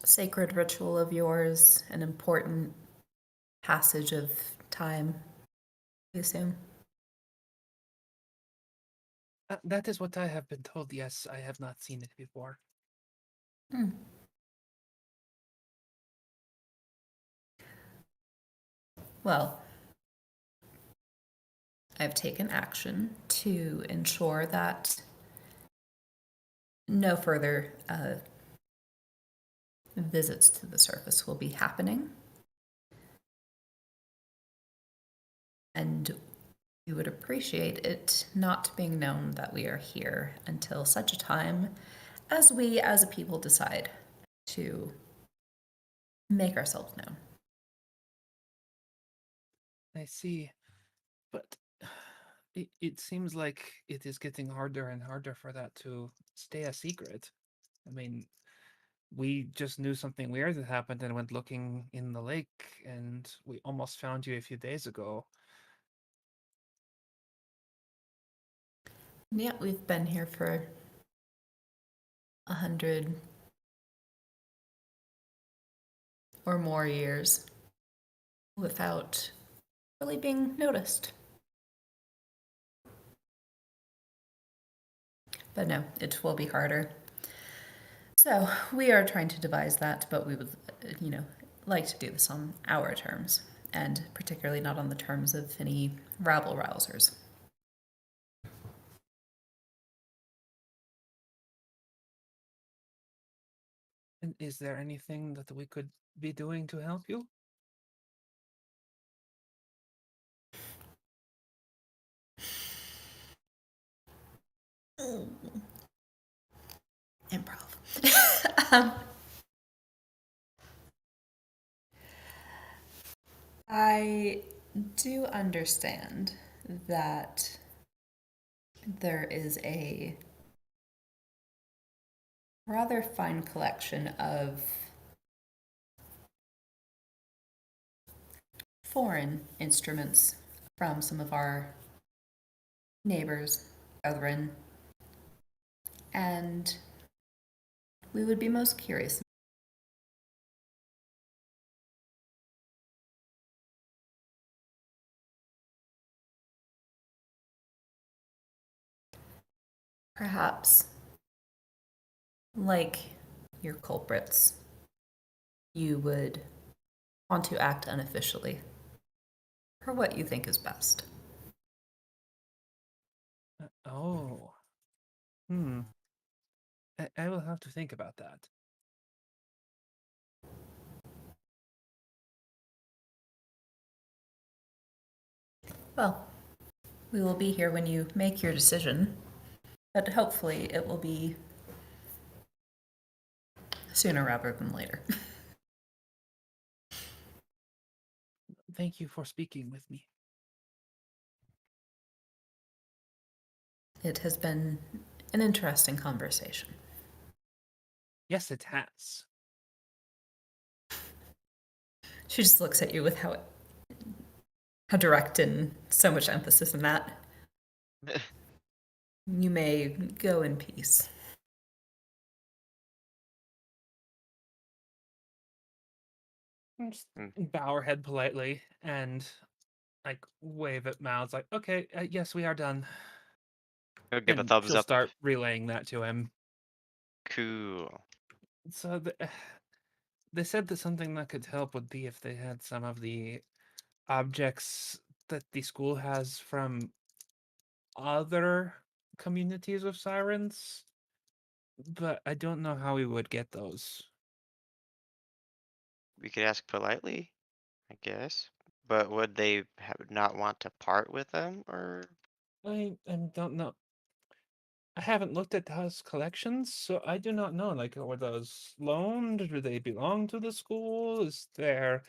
sacred ritual of yours, an important passage of time, I assume. That is what I have been told. Yes, I have not seen it before. Hmm. Well, I've taken action to ensure that no further visits to the surface will be happening. And we would appreciate it not being known that we are here until such a time as we as a people decide to make ourselves known. I see. But it seems like it is getting harder and harder for that to stay a secret. I mean, we just knew something weird had happened and went looking in the lake, and we almost found you a few days ago. Yeah, we've been here for 100 or more years without really being noticed. But no, it will be harder. So we are trying to devise that, but we would, like to do this on our terms, and particularly not on the terms of any rabble rousers. And is there anything that we could be doing to help you? Improv. I do understand that there is a rather fine collection of foreign instruments from some of our neighbors, brethren, and we would be most curious. Perhaps, like your culprits, you would want to act unofficially for what you think is best. Oh. Hmm. I will have to think about that. Well, we will be here when you make your decision, but hopefully it will be sooner rather than later. Thank you for speaking with me. It has been an interesting conversation. Yes, it has. She just looks at you with how direct and so much emphasis in that. You may go in peace. Just bow her head politely and like wave at Mouths like, okay, yes, we are done. I'll give a And thumbs she'll up. start relaying that to him. Cool. So they said that something that could help would be if they had some of the objects that the school has from other communities of sirens, but I don't know how we would get those. We could ask politely, I guess. But would they not want to part with them, or? I don't know. I haven't looked at those collections, so I do not know. Like, were those loaned? Do they belong to the school? Is there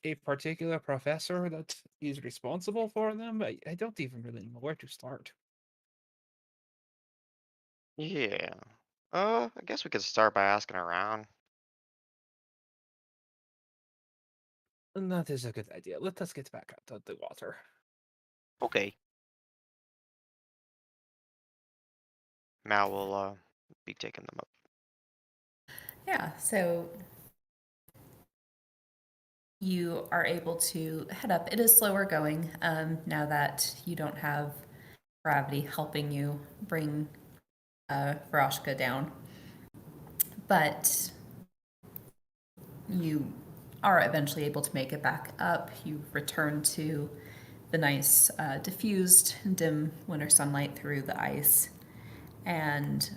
a particular professor that is responsible for them? I don't even really know where to start. Yeah. I guess we could start by asking around. And that is a good idea. Let us get back out of the water. Okay. Mal will be taking them up. Yeah, so you are able to head up. It is slower going now that you don't have gravity helping you bring Varashka down. But you are eventually able to make it back up. You return to the nice, diffused, dim winter sunlight through the ice. And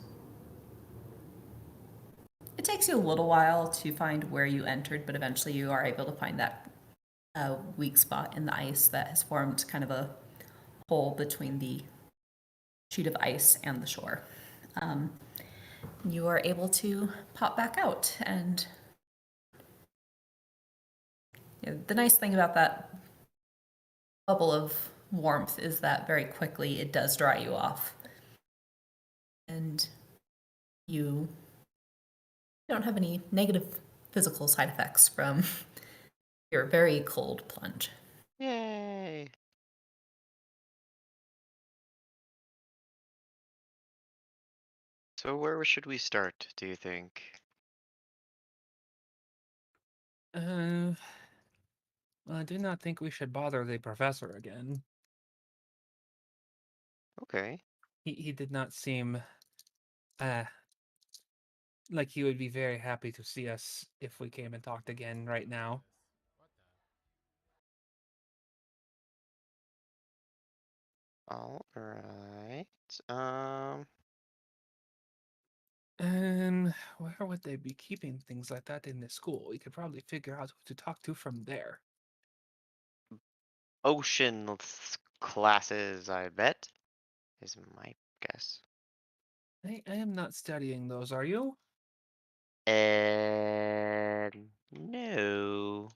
it takes you a little while to find where you entered, but eventually you are able to find that weak spot in the ice that has formed kind of a hole between the sheet of ice and the shore. You are able to pop back out, and the nice thing about that bubble of warmth is that very quickly it does dry you off, and you don't have any negative physical side effects from your very cold plunge. Yay! So where should we start, do you think? Well, I do not think we should bother the professor again. Okay. He did not seem uh like he would be very happy to see us if we came and talked again right now. All right. And where would they be keeping things like that in the school? We could probably figure out who to talk to from there. Ocean classes, I bet, is my guess. I am not studying those, are you? And no.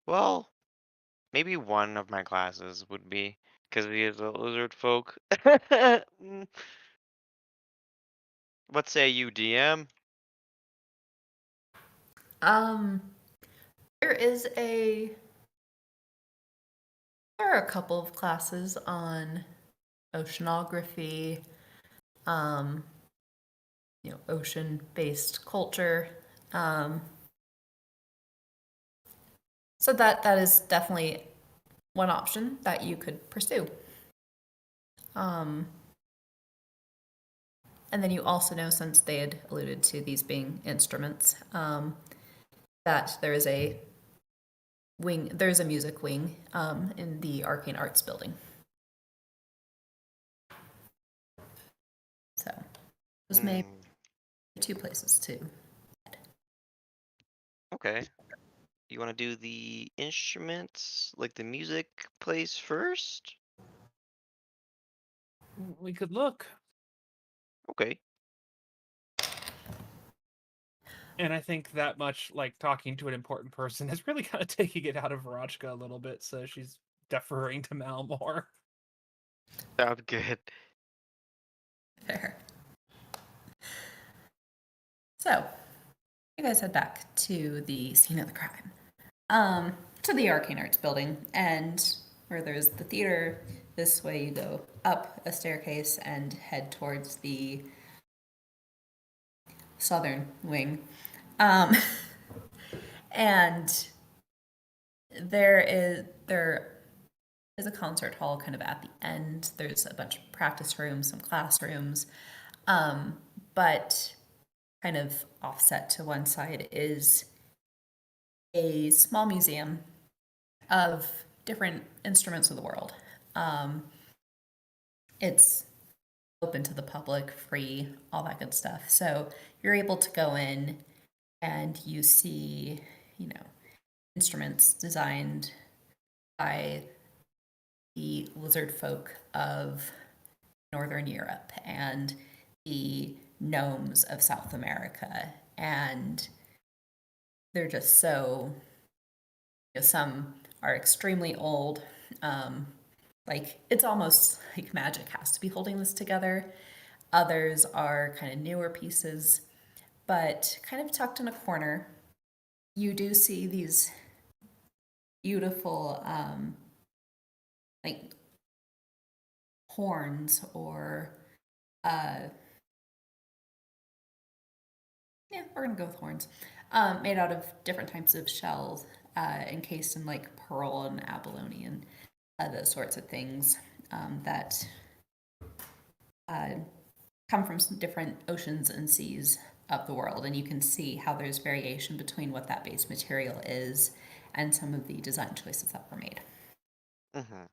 Well, maybe one of my classes would be, because he is a lizard folk. Mm, what say you, DM? Um, there is a there are a couple of classes on oceanography, um, ocean-based culture. Um, so that is definitely one option that you could pursue. Um, and then you also know, since they had alluded to these being instruments, that there is a wing. There's a music wing in the Arcane Arts building. So those may be two places to head. Okay. You want to do the instruments, like the music plays first? We could look. Okay. And I think that much, like, talking to an important person is really kind of taking it out of Varachka a little bit, so she's deferring to Mal more. Sounds good. Fair. So you guys head back to the scene of the crime, to the Arcane Arts building, and where there's the theater. This way, you go up a staircase and head towards the southern wing. And there is a concert hall kind of at the end. There's a bunch of practice rooms, some classrooms, but kind of offset to one side is a small museum of different instruments of the world. It's open to the public, free, all that good stuff. So you're able to go in and you see, instruments designed by the lizard folk of Northern Europe and the gnomes of South America. And they're just so, some are extremely old. Like, it's almost like magic has to be holding this together. Others are kind of newer pieces, but kind of tucked in a corner, you do see these beautiful, like, horns or, yeah, we're gonna go with horns, made out of different types of shells, encased in like pearl and abalone and those sorts of things that come from some different oceans and seas of the world. And you can see how there's variation between what that base material is and some of the design choices that were made. Mm-hmm.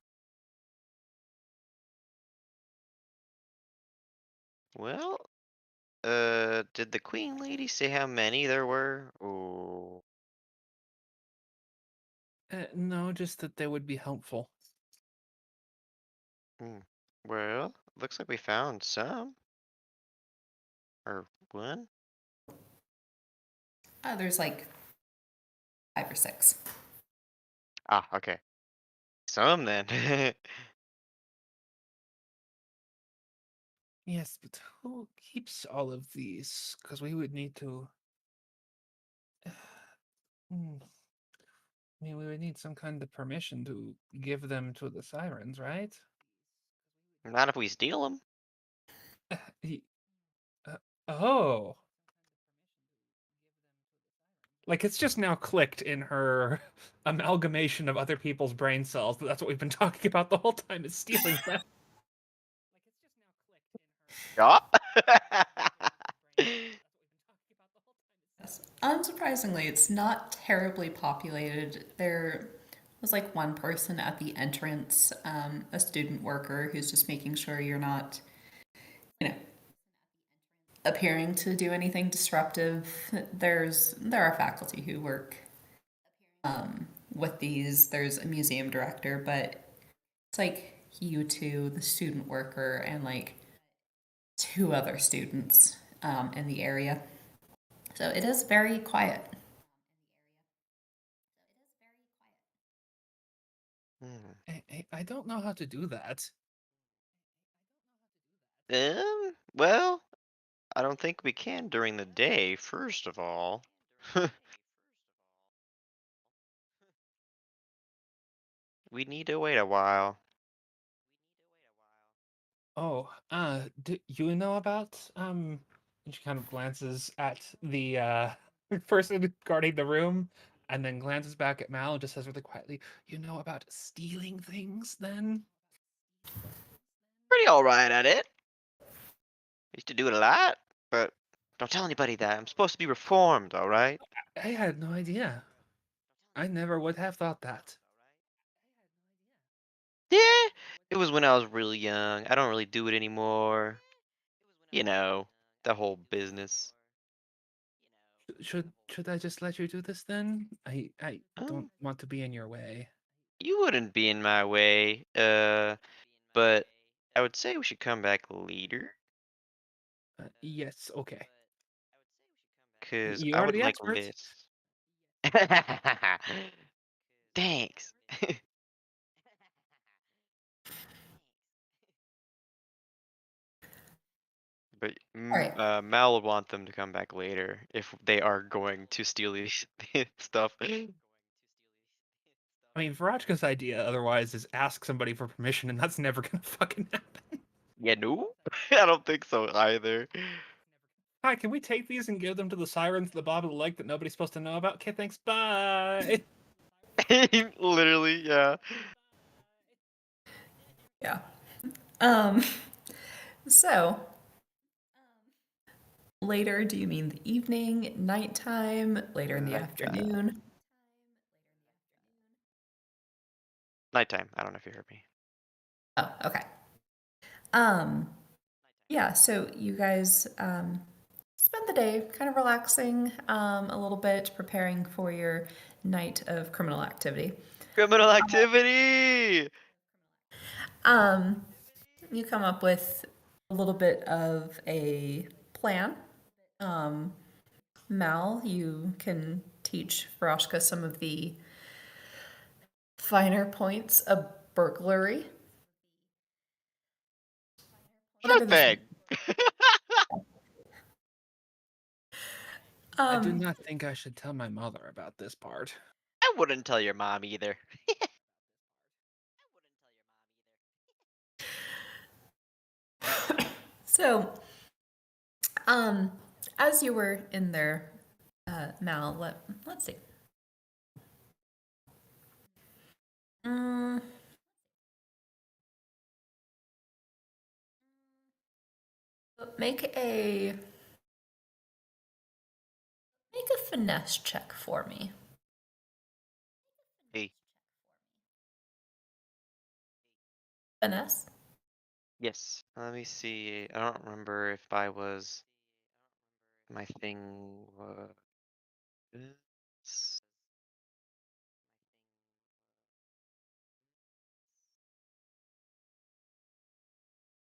Well, did the queen lady say how many there were? Oh, No, just that they would be helpful. well, looks like we found some. Or one? There's like 5 or 6. Ah, okay. Some then. Yes, but who keeps all of these? Because we would need to. Hmm, I mean, we would need some kind of permission to give them to the sirens, right? Not if we steal them. He- oh. Like, it's just now clicked in her amalgamation of other people's brain cells that that's what we've been talking about the whole time, is stealing them. Yeah. Yes. Unsurprisingly, it's not terribly populated. There was like one person at the entrance, a student worker who's just making sure you're not, you know, appearing to do anything disruptive. There are faculty who work with these. There's a museum director, but it's like you two, the student worker, and like 2 other students in the area. So it is very quiet. I don't know how to do that. Well, I don't think we can during the day, first of all. We need to wait a while. Oh, do you know about, and she kind of glances at the, person guarding the room, and then glances back at Mal and just says really quietly, you know about stealing things, then? Pretty alright at it. Used to do it a lot, but don't tell anybody that. I'm supposed to be reformed, alright? I had no idea. I never would have thought that. Yeah, it was when I was really young. I don't really do it anymore. You know, the whole business. Should I just let you do this then? I don't Um, want to be in your way. you wouldn't be in my way, but I would say we should come back later, Yes, okay. cause You I are would the like expert. lists. Thanks. But All right. Mal would want them to come back later if they are going to steal these stuff. I mean, Varachka's idea otherwise is ask somebody for permission, and that's never gonna fucking happen. Yeah, no, I don't think so either. Hi, can we take these and give them to the sirens at the bottom of the lake that nobody's supposed to know about? Okay, thanks, bye. Literally, yeah. Yeah. Um, so later, do you mean the evening, nighttime, later in the afternoon? Nighttime. I don't know if you heard me. Oh, okay. Um, yeah, so you guys spend the day kind of relaxing a little bit, preparing for your night of criminal activity. Criminal activity! You come up with a little bit of a plan. Mal, you can teach Varoshka some of the finer points of burglary. Sure Whatever this. thing. I do not think I should tell my mother about this part. I wouldn't tell your mom either. So, as you were in there, Mal, let's see. Make a finesse check for me. Hey, Finesse? yes. Let me see. I don't remember if I was. My thing was.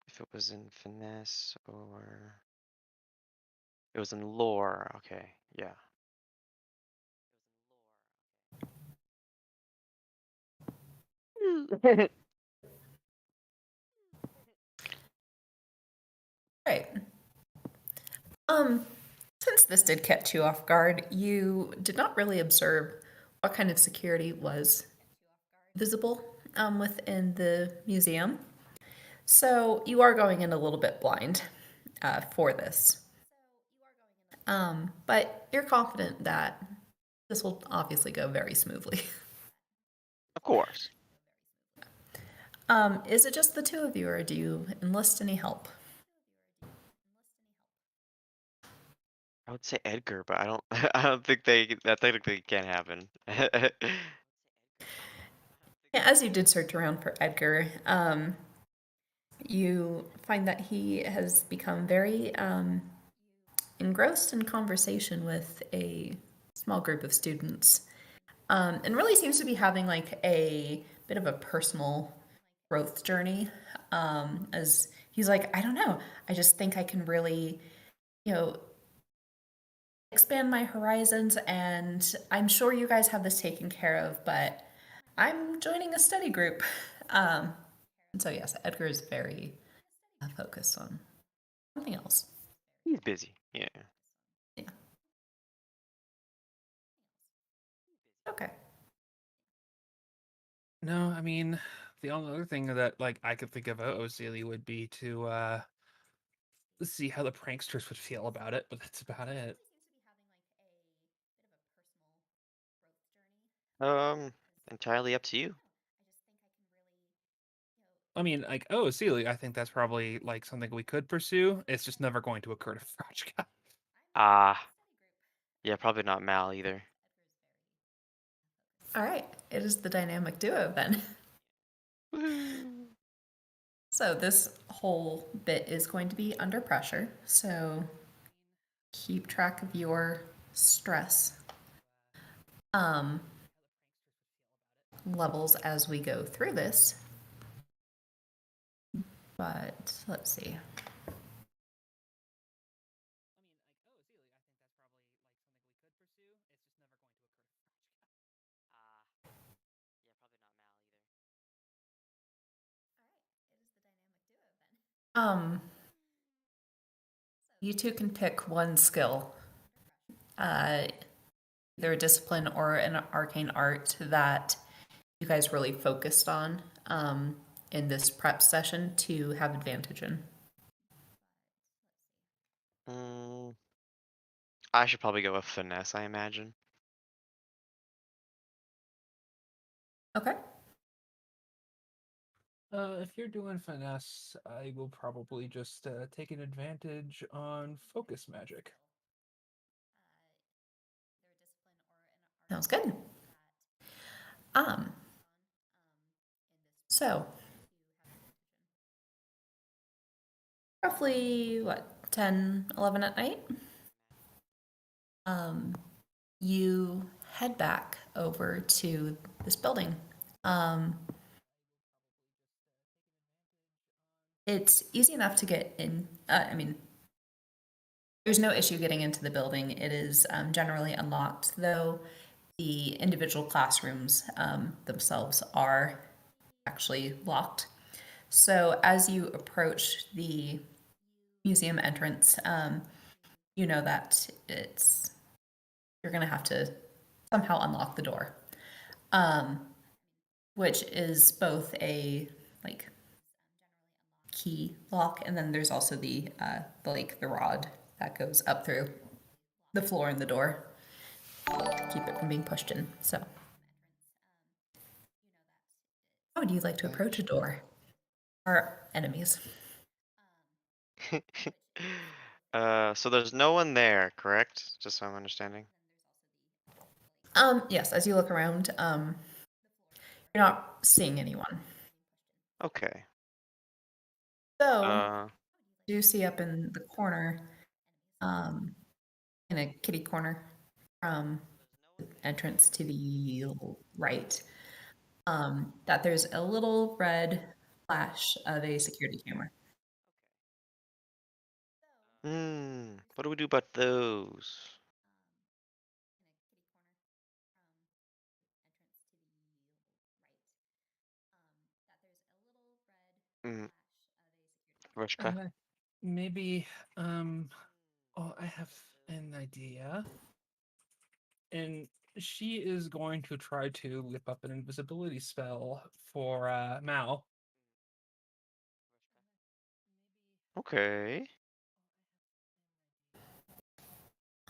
If it was in finesse or. It was in lore. Okay, yeah. Right. Since this did catch you off guard, you did not really observe what kind of security was visible within the museum. So you are going in a little bit blind for this. But you're confident that this will obviously go very smoothly. Of course. Is it just the two of you, or do you enlist any help? I would say Edgar, but I don't. I don't think that technically can happen. Yeah, as you did search around for Edgar, you find that he has become very engrossed in conversation with a small group of students, and really seems to be having like a bit of a personal growth journey. As he's like, I don't know, I just think I can really, you know, expand my horizons, and I'm sure you guys have this taken care of, but I'm joining a study group. And so yes, Edgar is very focused on something else. He's busy. Yeah. Yeah. Okay. No, I mean, the only other thing that like I could think of Ozili would be to see how the pranksters would feel about it, but that's about it. Entirely up to you. I mean, like, oh, Celia, I think that's probably like something we could pursue. It's just never going to occur to Frachka. Ah, yeah, probably not Mal either. All right. It is the dynamic duo then. Woo. So this whole bit is going to be under pressure. So keep track of your stress levels as we go through this. But let's see. You two can pick one skill, either a discipline or an arcane art that you guys really focused on in this prep session to have advantage in. I should probably go with finesse, I imagine. Okay. If you're doing finesse, I will probably just take an advantage on focus magic. Sounds good. So roughly what, 10, 11 at night? You head back over to this building Um, it's easy enough to get in. I mean, there's no issue getting into the building. It is generally unlocked, though the individual classrooms themselves are actually locked. So as you approach the museum entrance, you know that you're going to have to somehow unlock the door, which is both a like key lock, and then there's also the rod that goes up through the floor in the door to keep it from being pushed in. So, how would you like to approach a door? Our enemies. So there's no one there, correct? Just so I'm understanding. Yes, as you look around, you're not seeing anyone. Okay. So, you do see up in the corner, in a kitty corner from the entrance to the right, that there's a little red flash of a security camera. What do we do about those? Hmm. Vrishka? Maybe, oh, I have an idea. And she is going to try to whip up an invisibility spell for Mao. Okay.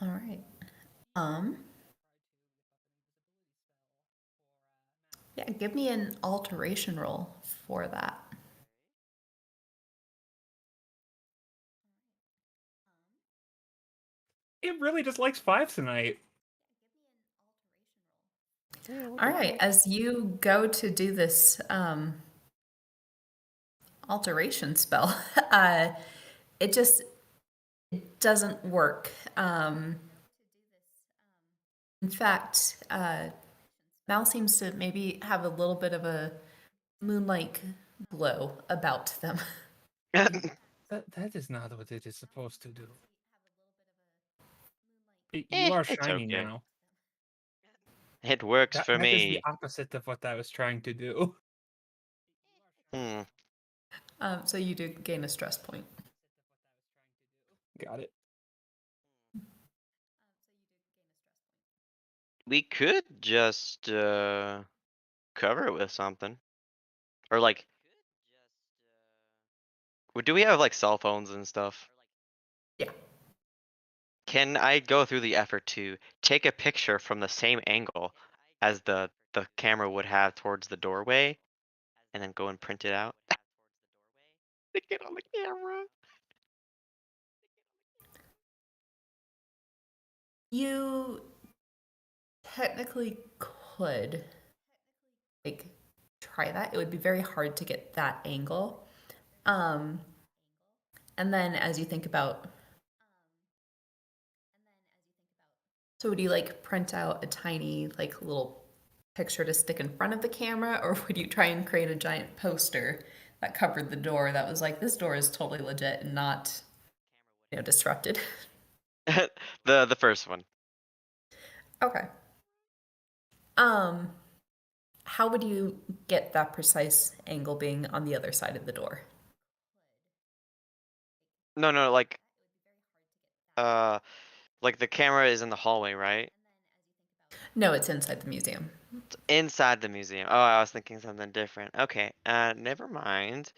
All right. Yeah, give me an alteration roll for that. It really just likes five tonight. Yeah, All right, as you go to do this alteration spell, it just doesn't work. In fact, Mal seems to maybe have a little bit of a moonlight glow about them. That is not what it is supposed to do. You are It's shiny okay. now. It works for That is the me. opposite of what I was trying to do. Hmm. So you do gain a stress point. Got it. We could just cover it with something. Or like, do we have like cell phones and stuff? Yeah. Can I go through the effort to take a picture from the same angle as the camera would have towards the doorway, and then go and print it out? Stick it on the camera. You technically could like try that. It would be very hard to get that angle. And then as you think about, so would you like print out a tiny like little picture to stick in front of the camera, or would you try and create a giant poster that covered the door that was like, this door is totally legit and not, disrupted? The first one. Okay. How would you get that precise angle being on the other side of the door? No, uh, like the camera is in the hallway, right? No, it's inside the museum. It's inside the museum. Oh, I was thinking something different. Okay, never mind.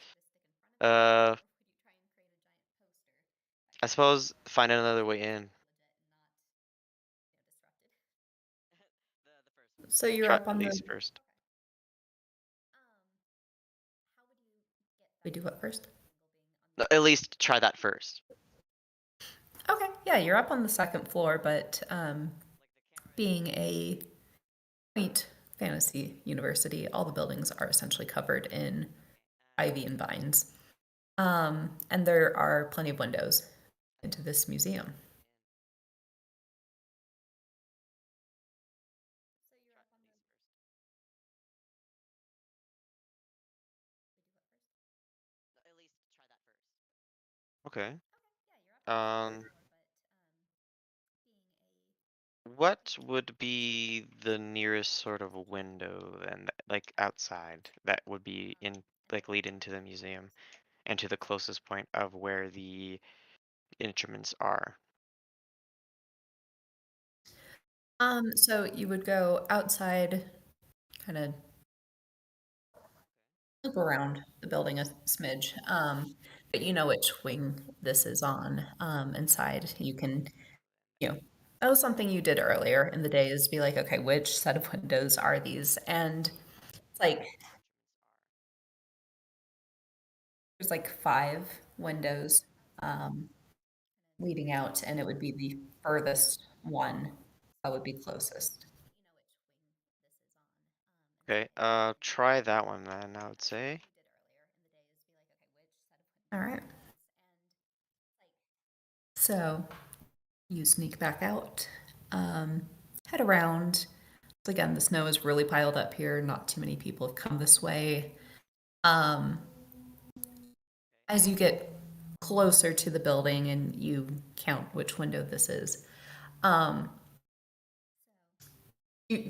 Uh, I suppose find another way in. So you're Try up at on the. least first. We do what first? No, at least try that first. Okay, yeah, you're up on the second floor, but being a quaint fantasy university, all the buildings are essentially covered in ivy and vines. And there are plenty of windows into this museum. Okay. What would be the nearest sort of window then, like outside, that would be in like lead into the museum and to the closest point of where the instruments are? So you would go outside, kind of look around the building a smidge, but you know which wing this is on. Inside, you can, that was something you did earlier in the day is be like, okay, which set of windows are these? And it's like there's like 5 windows leading out, and it would be the furthest one that would be closest. Okay, try that one then, I would say. All right. So you sneak back out, head around. Again, the snow is really piled up here. Not too many people have come this way. As you get closer to the building and you count which window this is,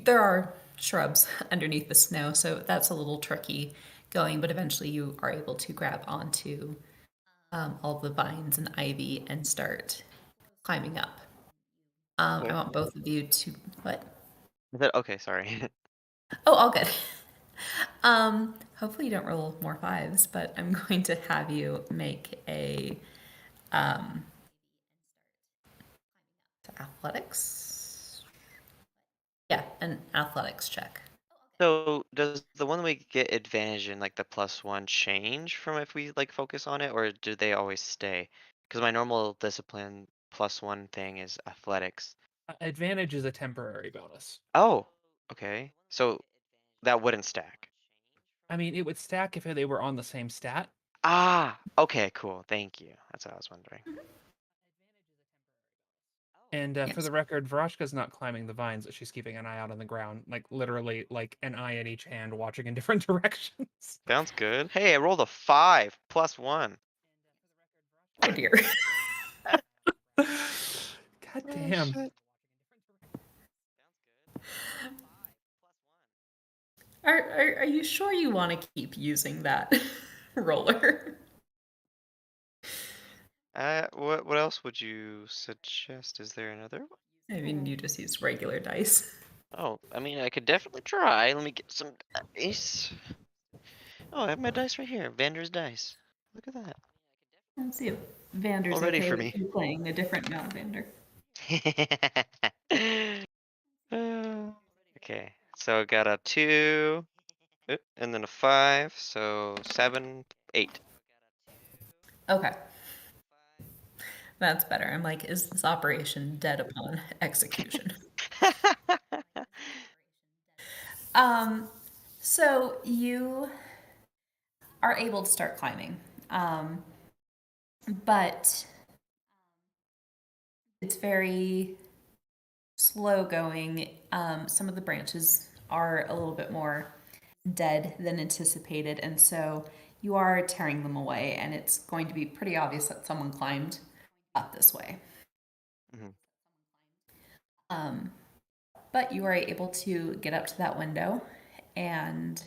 there are shrubs underneath the snow, so that's a little tricky going, but eventually you are able to grab onto all the vines and ivy and start climbing up. I Okay. want both of you to, what? Is that okay? Sorry. Oh, all good. Hopefully you don't roll more 5s, but I'm going to have you make a athletics. Yeah, an athletics check. So does the one we get advantage in like the +1 change from if we like focus on it, or do they always stay? Because my normal discipline +1 thing is athletics. Advantage is a temporary bonus. Oh, okay. So that wouldn't stack. I mean, it would stack if they were on the same stat. Ah, okay, cool. Thank you. That's what I was wondering. And for Yes. the record, Varashka's not climbing the vines. She's keeping an eye out on the ground, like literally, like an eye in each hand, watching in different directions. Sounds good. Hey, I rolled a 5 +1. Oh dear. God Oh damn. shit. Are you sure you want to keep using that roller? What else would you suggest? Is there another one? I mean, you just use regular dice. Oh, I mean, I could definitely try. Let me get some dice. Oh, I have my dice right here. Vander's dice. Look at that. Let's see if Vander's All ready okay for with me. you playing a different non-Vander. Okay, so I got a 2, and then a 5, so 7, 8. Okay, that's better. I'm like, is this operation dead upon execution? Um, so you are able to start climbing, but it's very slow going. Some of the branches are a little bit more dead than anticipated, and so you are tearing them away, and it's going to be pretty obvious that someone climbed up this way. Mhm. But you are able to get up to that window, and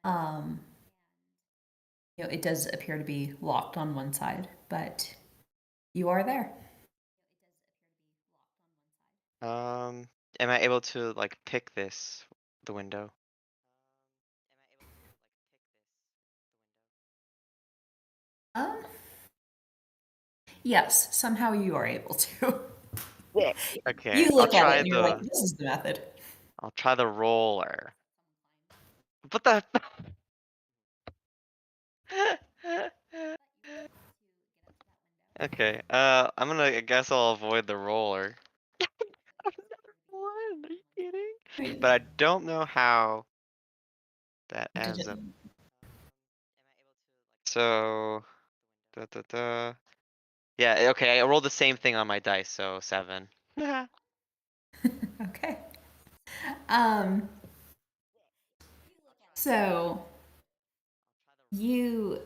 um, it does appear to be locked on one side, but you are there. Am I able to like pick the window? Um, yes, somehow you are able to. Yeah. You Okay, look at it and you're like, this is the method. I'll try the roller. What the? Okay, I guess I'll avoid the roller. Another one, are you kidding? But I don't know how that Did adds it? up. So, da, da, da. Yeah, okay, I rolled the same thing on my dice, so 7. Okay. Um, so you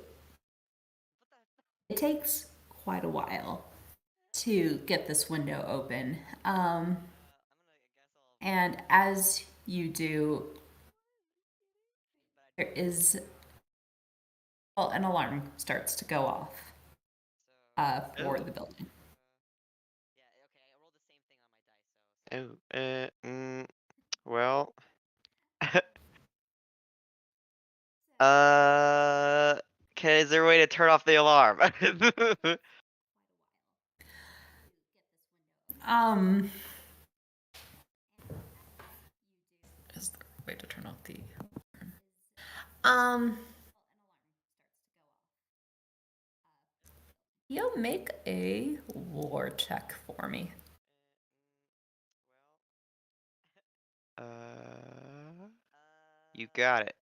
it takes quite a while to get this window open. And as you do, there is, well, an alarm starts to go off for the building. Well. Okay, is there a way to turn off the alarm? Is there a way to turn off the alarm? You'll make a lore check for me. You got it.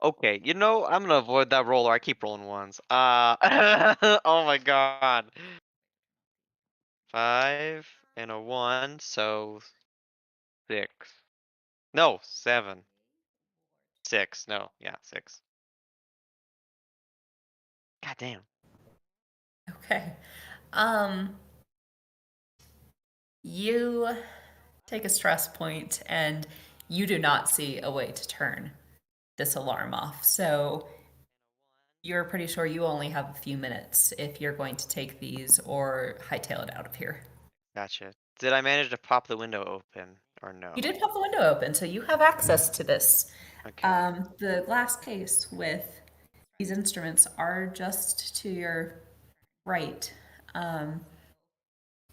Okay, you know, I'm gonna avoid that roller. I keep rolling ones. Oh my god. 5 and a 1, so 6. No, 7. 6. No, yeah, 6. God damn. Okay. You take a stress point and you do not see a way to turn this alarm off. So you're pretty sure you only have a few minutes if you're going to take these or hightail it out of here. Gotcha. Did I manage to pop the window open or no? You did pop the window open, so you have access to this. Okay. The glass case with these instruments are just to your right.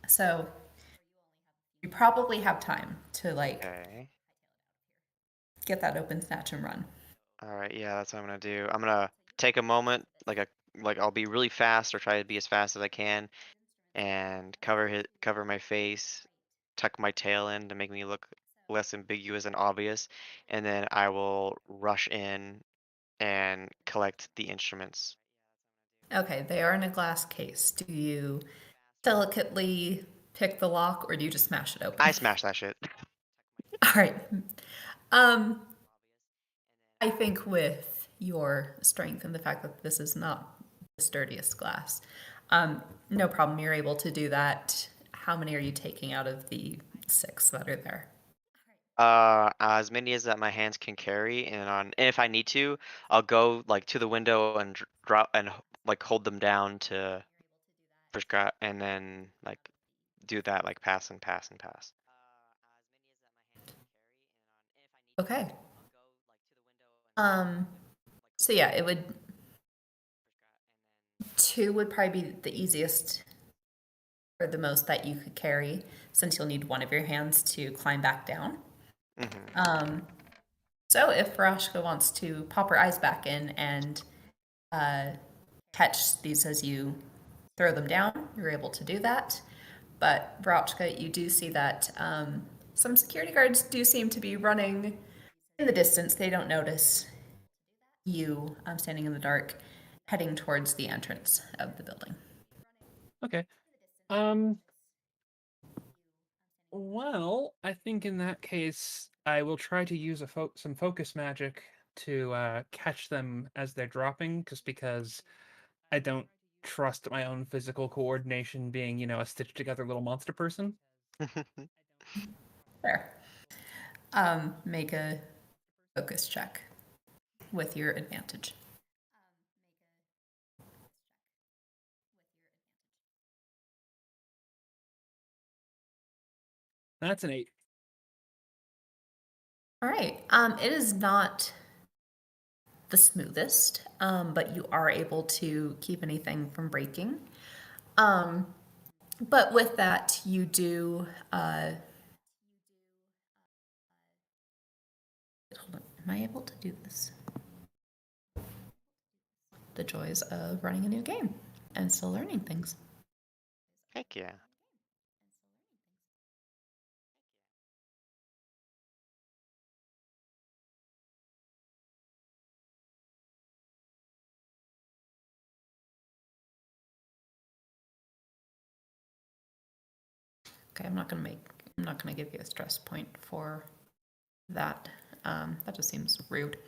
So you probably have time to Okay. get that open, snatch and run. All right, yeah, that's what I'm gonna do. I'm gonna take a moment, like I'll be really fast or try to be as fast as I can, and cover my face, tuck my tail in to make me look less ambiguous and obvious, and then I will rush in and collect the instruments. Okay, they are in a glass case. Do you delicately pick the lock or do you just smash it open? I smash that shit. All right. I think with your strength and the fact that this is not the sturdiest glass, no problem. You're able to do that. How many are you taking out of the 6 that are there? As many as that my hands can carry, and if I need to, I'll go like to the window and drop and like hold them down to prescribe, and then like do that like pass and pass and pass. Okay. So yeah, it would 2 would probably be the easiest or the most that you could carry since you'll need one of your hands to climb back down. So if Varashka wants to pop her eyes back in and catch these as you throw them down, you're able to do that. But Varashka, you do see that some security guards do seem to be running in the distance. They don't notice you standing in the dark, heading towards the entrance of the building. Okay. Well, I think in that case, I will try to use some focus magic to catch them as they're dropping, just because I don't trust my own physical coordination being, a stitched together little monster person. There. Make a focus check with your advantage. That's an 8. All right. It is not the smoothest, but you are able to keep anything from breaking. But with that, you do. Hold on. Am I able to do this? The joys of running a new game and still learning things. Heck yeah. Okay, I'm not gonna give you a stress point for that. That just seems rude.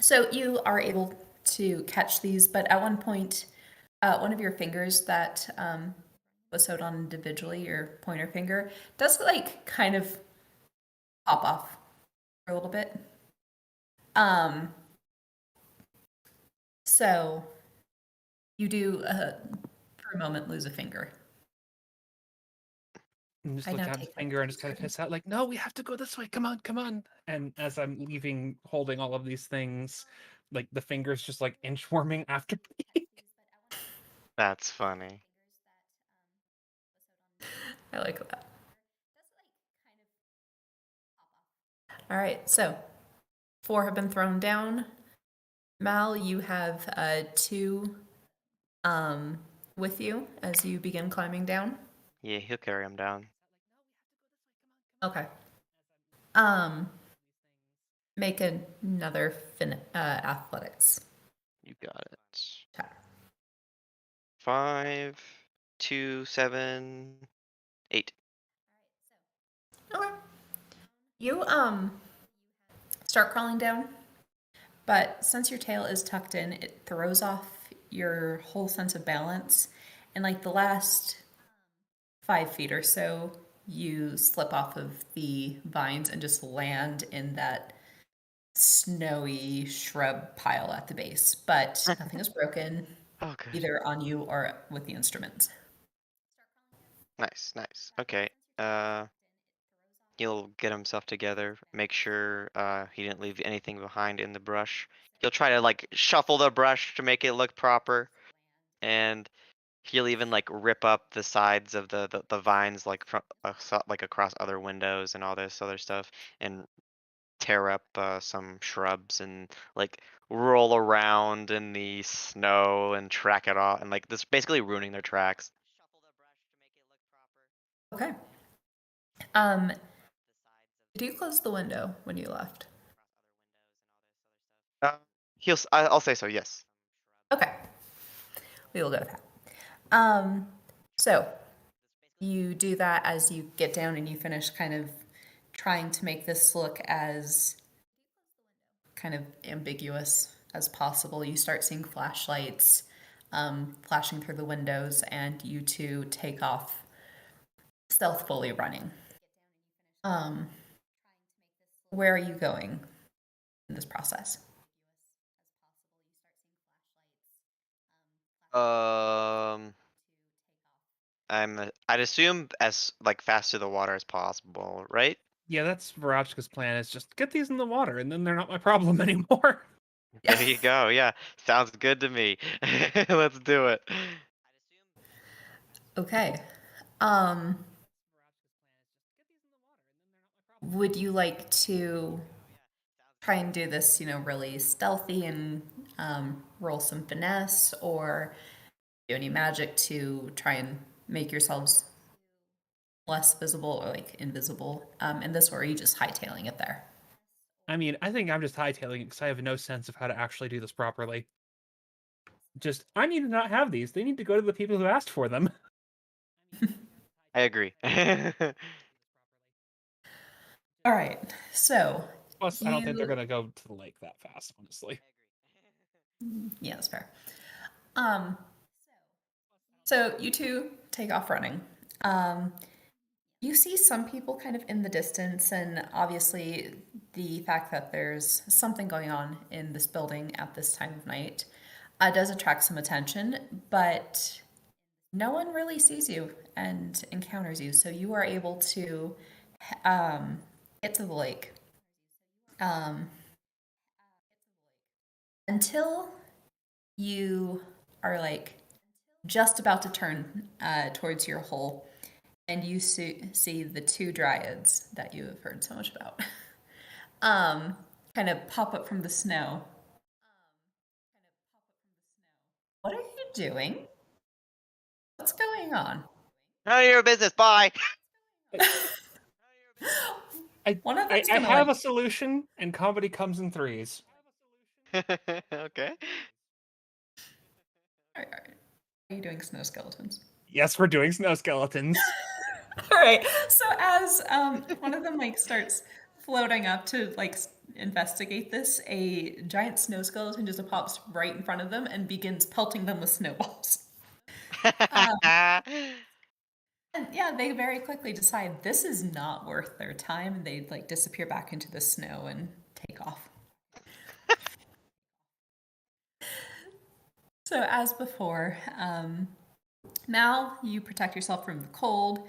So you are able to catch these, but at one point, one of your fingers that was sewed on individually, your pointer finger, does like kind of pop off for a little bit. So you do for a moment lose a finger. And just I look now down at his take that finger and just kind of turn. hiss out like, "No, we have to go this way. Come on, come on!" And as I'm leaving, holding all of these things, like the fingers just like inchworming after me. That's funny. I like that. All right, so 4 have been thrown down. Mal, you have 2 with you as you begin climbing down. Yeah, he'll carry him down. Okay. Make another athletics. You got it. check. 5, 2, 7, 8. Okay. You start crawling down, but since your tail is tucked in, it throws off your whole sense of balance. And like the last 5 feet or so, you slip off of the vines and just land in that snowy shrub pile at the base. But nothing is broken, Oh, good. either on you or with the instruments. Nice, nice. Okay. He'll get himself together, make sure he didn't leave anything behind in the brush. He'll try to like shuffle the brush to make it look proper, and he'll even like rip up the sides of the vines like from like across other windows and all this other stuff, and tear up some shrubs and like roll around in the snow and track it off, and like this basically ruining their tracks. Okay. Did you close the window when you left? Uh, I'll say so. Yes. Okay. We will go with that. So you do that as you get down and you finish kind of trying to make this look as kind of ambiguous as possible. You start seeing flashlights flashing through the windows, and you two take off stealthily running. Where are you going in this process? I'd assume as like fast to the water as possible, right? Yeah, that's Varachka's plan, is just get these in the water and then they're not my problem anymore. There you go. Yeah, sounds good to me. Let's do it. Okay. Would you like to try and do this, really stealthy and roll some finesse, or do any magic to try and make yourselves less visible or like invisible in this, or are you just hightailing it there? I mean, I think I'm just hightailing it because I have no sense of how to actually do this properly. Just, I need to not have these. They need to go to the people who asked for them. I agree. All right, so Plus, I don't think they're going to go to the lake that fast, honestly. Yeah, that's fair. So you two take off running. You see some people kind of in the distance, and obviously the fact that there's something going on in this building at this time of night does attract some attention, but no one really sees you and encounters you. So you are able to get to the lake. Until you are like just about to turn towards your hole, and you see the 2 dryads that you have heard so much about kind of pop up from the snow. What are you doing? What's going on? None of your business. Bye. One of I them's gonna have like. a solution, and comedy comes in threes. Okay. Are you doing snow skeletons? Yes, we're doing snow skeletons. All right. So as one of them like starts floating up to like investigate this, a giant snow skeleton just pops right in front of them and begins pelting them with snowballs. And yeah, they very quickly decide this is not worth their time, and they like disappear back into the snow and take off. So as before, Mal, you protect yourself from the cold.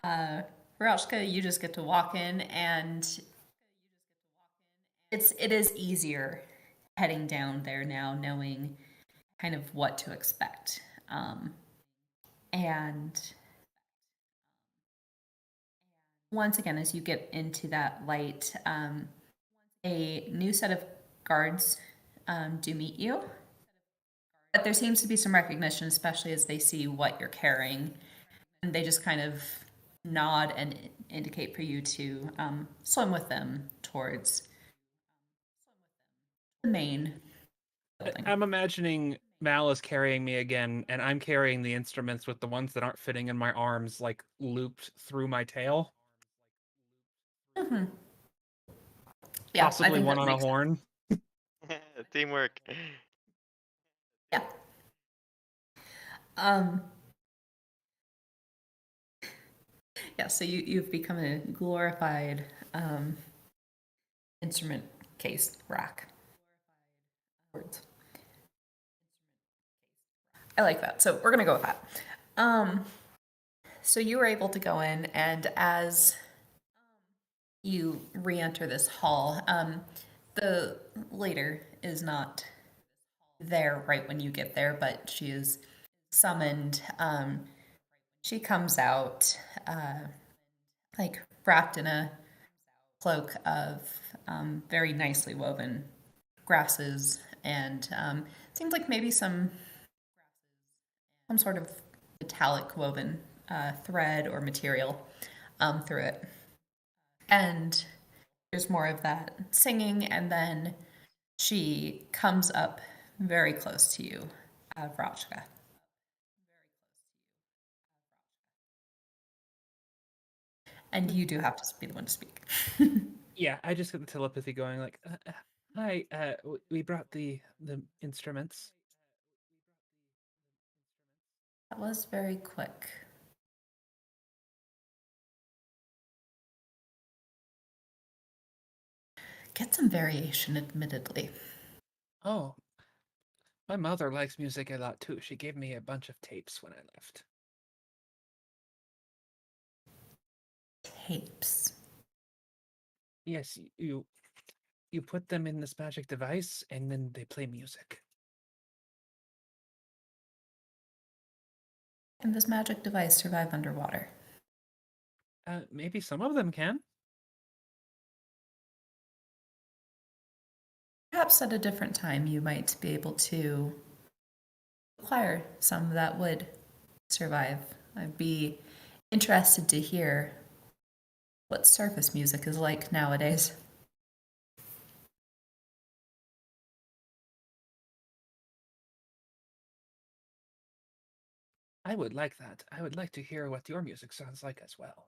Raushka, you just get to walk in, and it is easier heading down there now, knowing kind of what to expect. And once again, as you get into that light, a new set of guards do meet you. But there seems to be some recognition, especially as they see what you're carrying. And they just kind of nod and indicate for you to swim with them towards the main building. I'm imagining Mal is carrying me again, and I'm carrying the instruments with the ones that aren't fitting in my arms, like looped through my tail. Mm-hmm. Yeah, possibly one on a horn. Teamwork. Yeah. Yeah, so you've become a glorified instrument case rack. Words. I like that. So we're gonna go with that. So you were able to go in, and as you re-enter this hall, the leader is not there right when you get there, but she is summoned. She comes out like wrapped in a cloak of very nicely woven grasses, and seems like maybe some sort of metallic woven thread or material through it. And there's more of that singing, and then she comes up very close to you, Vrachka. And you do have to be the one to speak. Yeah, I just got the telepathy going, like, hi, we brought the instruments. That was very quick. Get some variation, admittedly. Oh, my mother likes music a lot too. She gave me a bunch of tapes when I left. Tapes. Yes, you put them in this magic device, and then they play music. Can this magic device survive underwater? Maybe some of them can. Perhaps at a different time you might be able to acquire some that would survive. I'd be interested to hear what surface music is like nowadays. I would like that. I would like to hear what your music sounds like as well.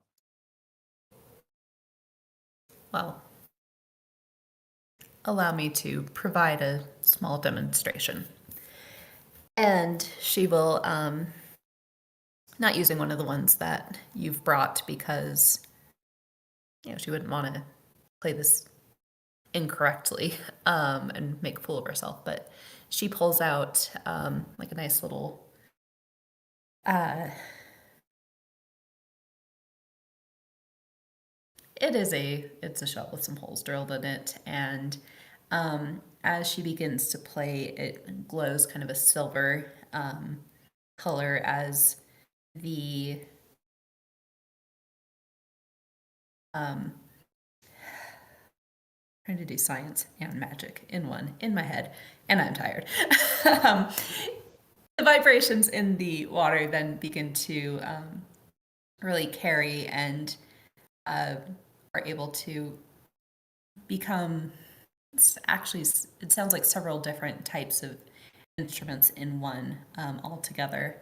Well, allow me to provide a small demonstration. And she will, not using one of the ones that you've brought because, she wouldn't want to play this incorrectly and make a fool of herself, but she pulls out like a nice little it's a shell with some holes drilled in it, and as she begins to play, it glows kind of a silver color as the trying to do science and magic in one in my head, and I'm tired. The vibrations in the water then begin to really carry and are able to become, it sounds like several different types of instruments in one all together.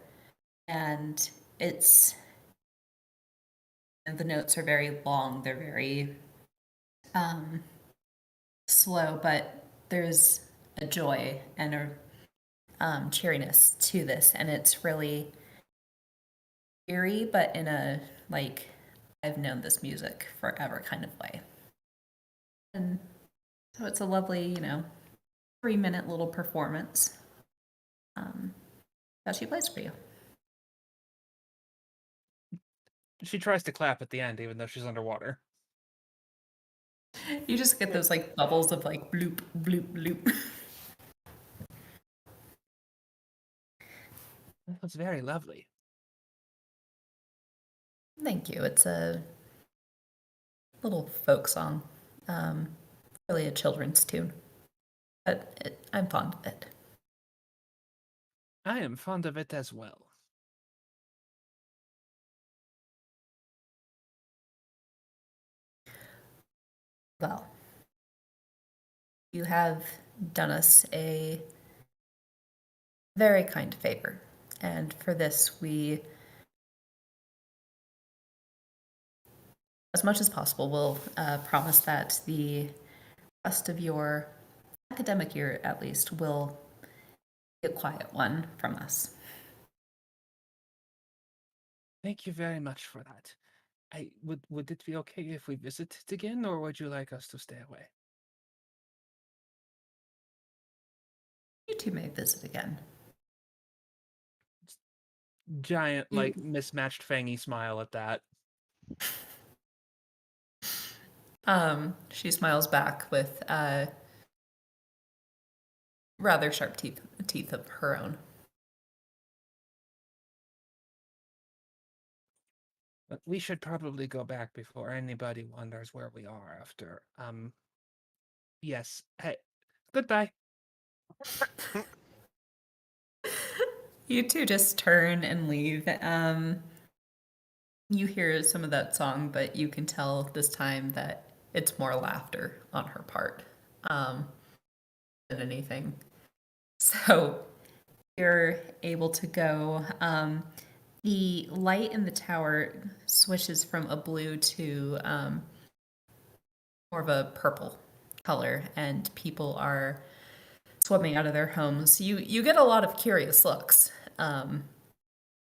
And the notes are very long, they're very slow, but there's a joy and a cheeriness to this, and it's really eerie, but in a like I've known this music forever kind of way. And so it's a lovely, 3-minute little performance that she plays for you. She tries to clap at the end, even though she's underwater. You just get those like bubbles of like bloop, bloop, bloop. That's very lovely. Thank you. It's a little folk song, really a children's tune, but I'm fond of it. I am fond of it as well. Well, you have done us a very kind favor, and for this we, as much as possible, will promise that the rest of your academic year, at least, will be a quiet one from us. Thank you very much for that. Would it be okay if we visit it again, or would you like us to stay away? You two may visit again. Giant, like, mismatched fangy smile at that. She smiles back with rather sharp teeth of her own. But we should probably go back before anybody wonders where we are after. Yes. Hey, goodbye. You two just turn and leave. You hear some of that song, but you can tell this time that it's more laughter on her part than anything. So you're able to go. The light in the tower switches from a blue to more of a purple color, and people are swimming out of their homes. You get a lot of curious looks.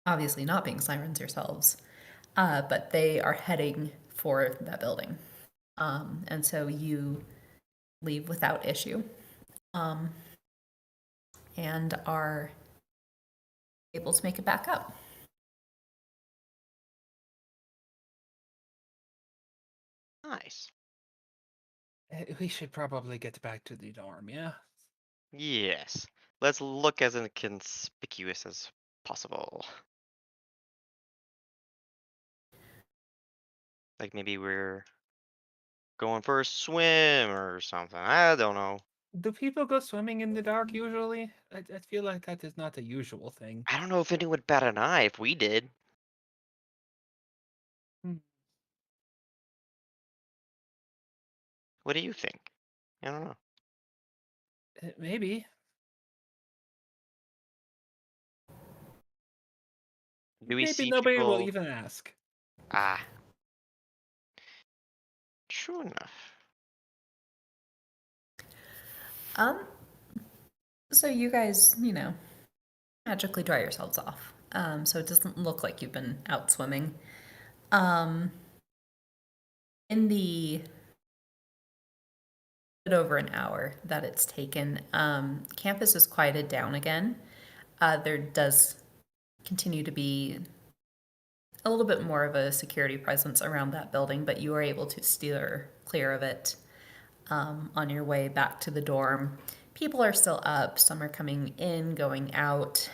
Obviously, not being sirens yourselves, but they are heading for that building, and so you leave without issue, and are able to make it back up. Nice. We should probably get back to the dorm, yeah? Yes. Let's look as inconspicuous as possible. Like maybe we're going for a swim or something. I don't know. Do people go swimming in the dark usually? I feel like that is not a usual thing. I don't know if anyone would bat an eye if we did. Hmm. What do you think? I don't know. Maybe. Do we Maybe see nobody will people? even ask. Ah, true enough. Um, so you guys, magically dry yourselves off. So it doesn't look like you've been out swimming. In the bit over an hour that it's taken, campus is quieted down again. There does continue to be a little bit more of a security presence around that building, but you are able to steer clear of it on your way back to the dorm. People are still up, some are coming in, going out.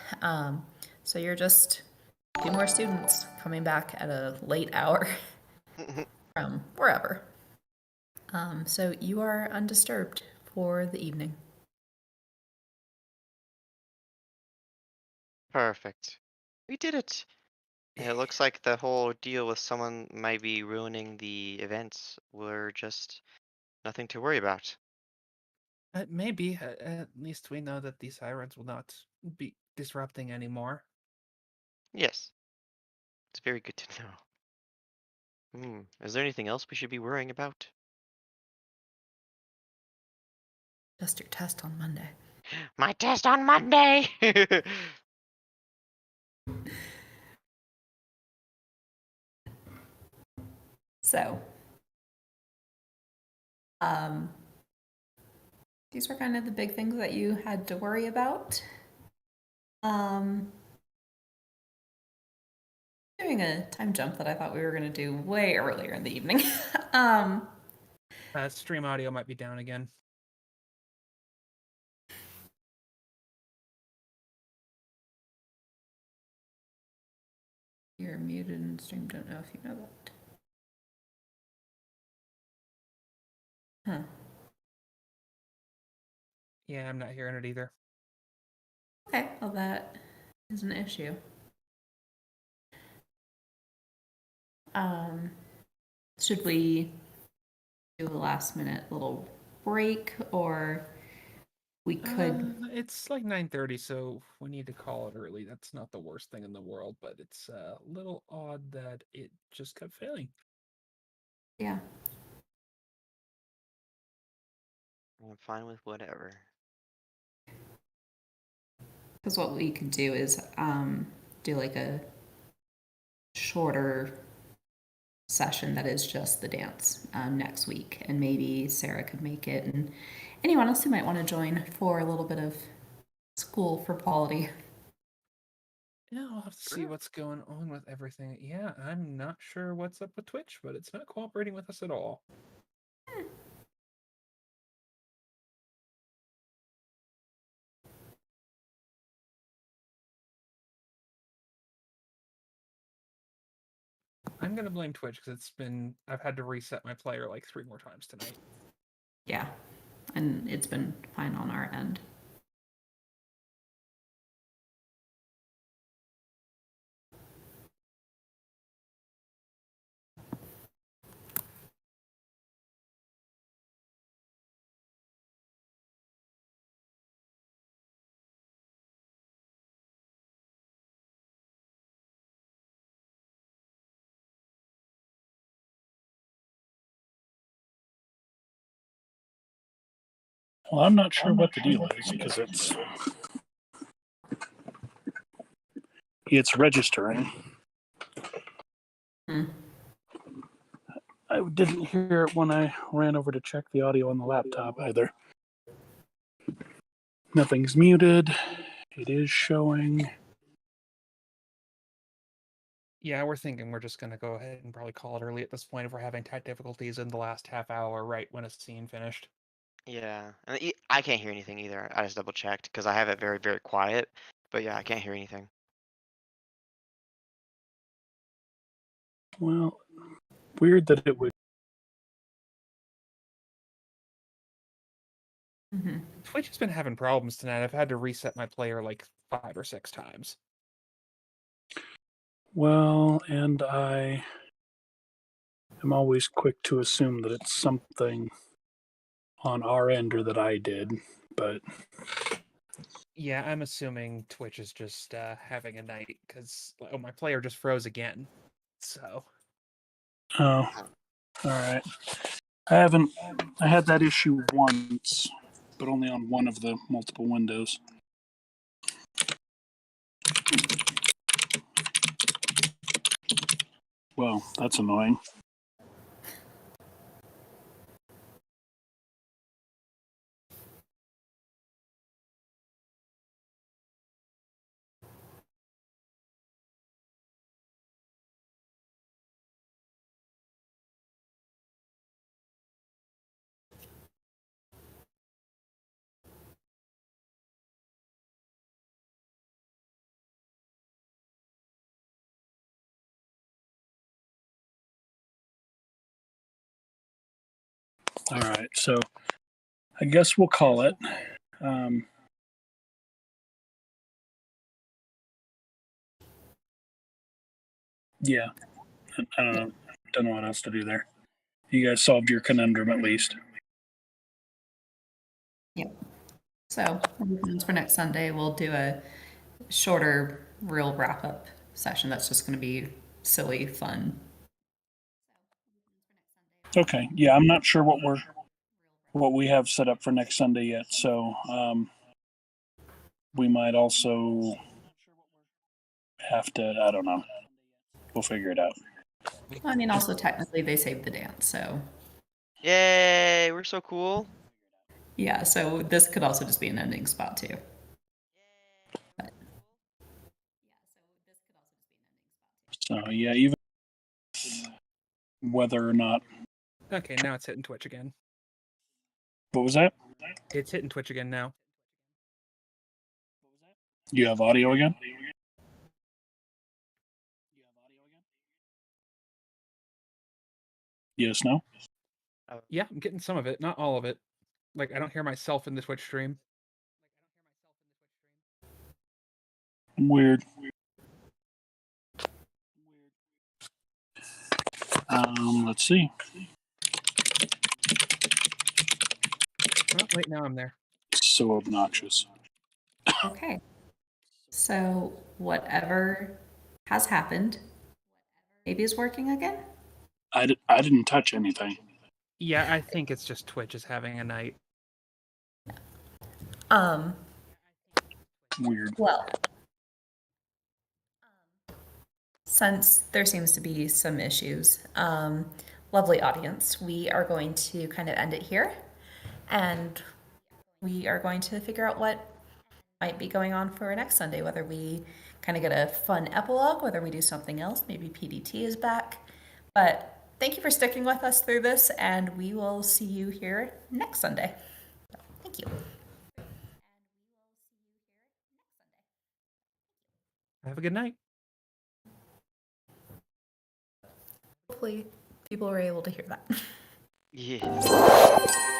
So you're just a few more students coming back at a late hour from wherever. So you are undisturbed for the evening. Perfect. We did it. And it looks like the whole deal with someone might be ruining the events were just nothing to worry about. Maybe. At least we know that these sirens will not be disrupting anymore. Yes, it's very good to know. Is there anything else we should be worrying about? Just your test on Monday. My test on Monday. So, these were kind of the big things that you had to worry about. Doing a time jump that I thought we were going to do way earlier in the evening. Stream audio might be down again. You're muted in stream, don't know if you know that. Huh. Yeah, I'm not hearing it either. Okay, well that is an issue. Should we do a last minute little break, or we could... It's like 9:30, so we need to call it early. That's not the worst thing in the world, but it's a little odd that it just kept failing. Yeah. I'm fine with whatever. Because what we could do is do like a shorter session that is just the dance next week, and maybe Sarah could make it, and anyone else who might want to join for a little bit of school for quality. Yeah, I'll have to see what's going on with everything. Yeah, I'm not sure what's up with Twitch, but it's not cooperating with us at all. I'm gonna blame Twitch because I've had to reset my player like 3 more times tonight. Yeah, and it's been fine on our end. Well, I'm not sure what the deal is because it's registering. I didn't hear it when I ran over to check the audio on the laptop either. Nothing's muted. It is showing. Yeah, we're thinking we're just gonna go ahead and probably call it early at this point if we're having tech difficulties in the last half hour right when a scene finished. Yeah, and I can't hear anything either. I just double checked because I have it very, very quiet. But yeah, I can't hear anything. Well, weird that it would. Twitch has been having problems tonight. I've had to reset my player like 5 or 6 times. Well, and I am always quick to assume that it's something on our end or that I did, but Yeah, I'm assuming Twitch is just having a night because my player just froze again. So. oh, all right. I had that issue once, but only on one of the multiple windows. Well, that's annoying. All right, so I guess we'll call it. Yeah, I don't know what else to do there. You guys solved your conundrum at least. Yep. So for next Sunday, we'll do a shorter, real wrap-up session that's just going to be silly, fun. Okay, yeah, I'm not sure what we're what we have set up for next Sunday yet. So we might also have to. I don't know. We'll figure it out. I mean, also technically they saved the dance, so Yay, we're so cool. yeah. So this could also just be an ending spot too. So yeah, even whether or not. Okay, now it's hitting Twitch again. What was that? It's hitting Twitch again now. You have audio again? Yes, no? Yeah, I'm getting some of it, not all of it. Like, I don't hear myself in the Twitch stream. Weird. Let's see. Oh, wait, now I'm there. So obnoxious. Okay. So whatever has happened, maybe is working again. I didn't touch anything. Yeah, I think it's just Twitch is having a night. Weird. Well, since there seems to be some issues, lovely audience, we are going to kind of end it here, and we are going to figure out what might be going on for next Sunday, whether we kind of get a fun epilogue, whether we do something else, maybe PDT is back. But thank you for sticking with us through this, and we will see you here next Sunday. Thank you. Have a good night. Hopefully people were able to hear that. Yeah.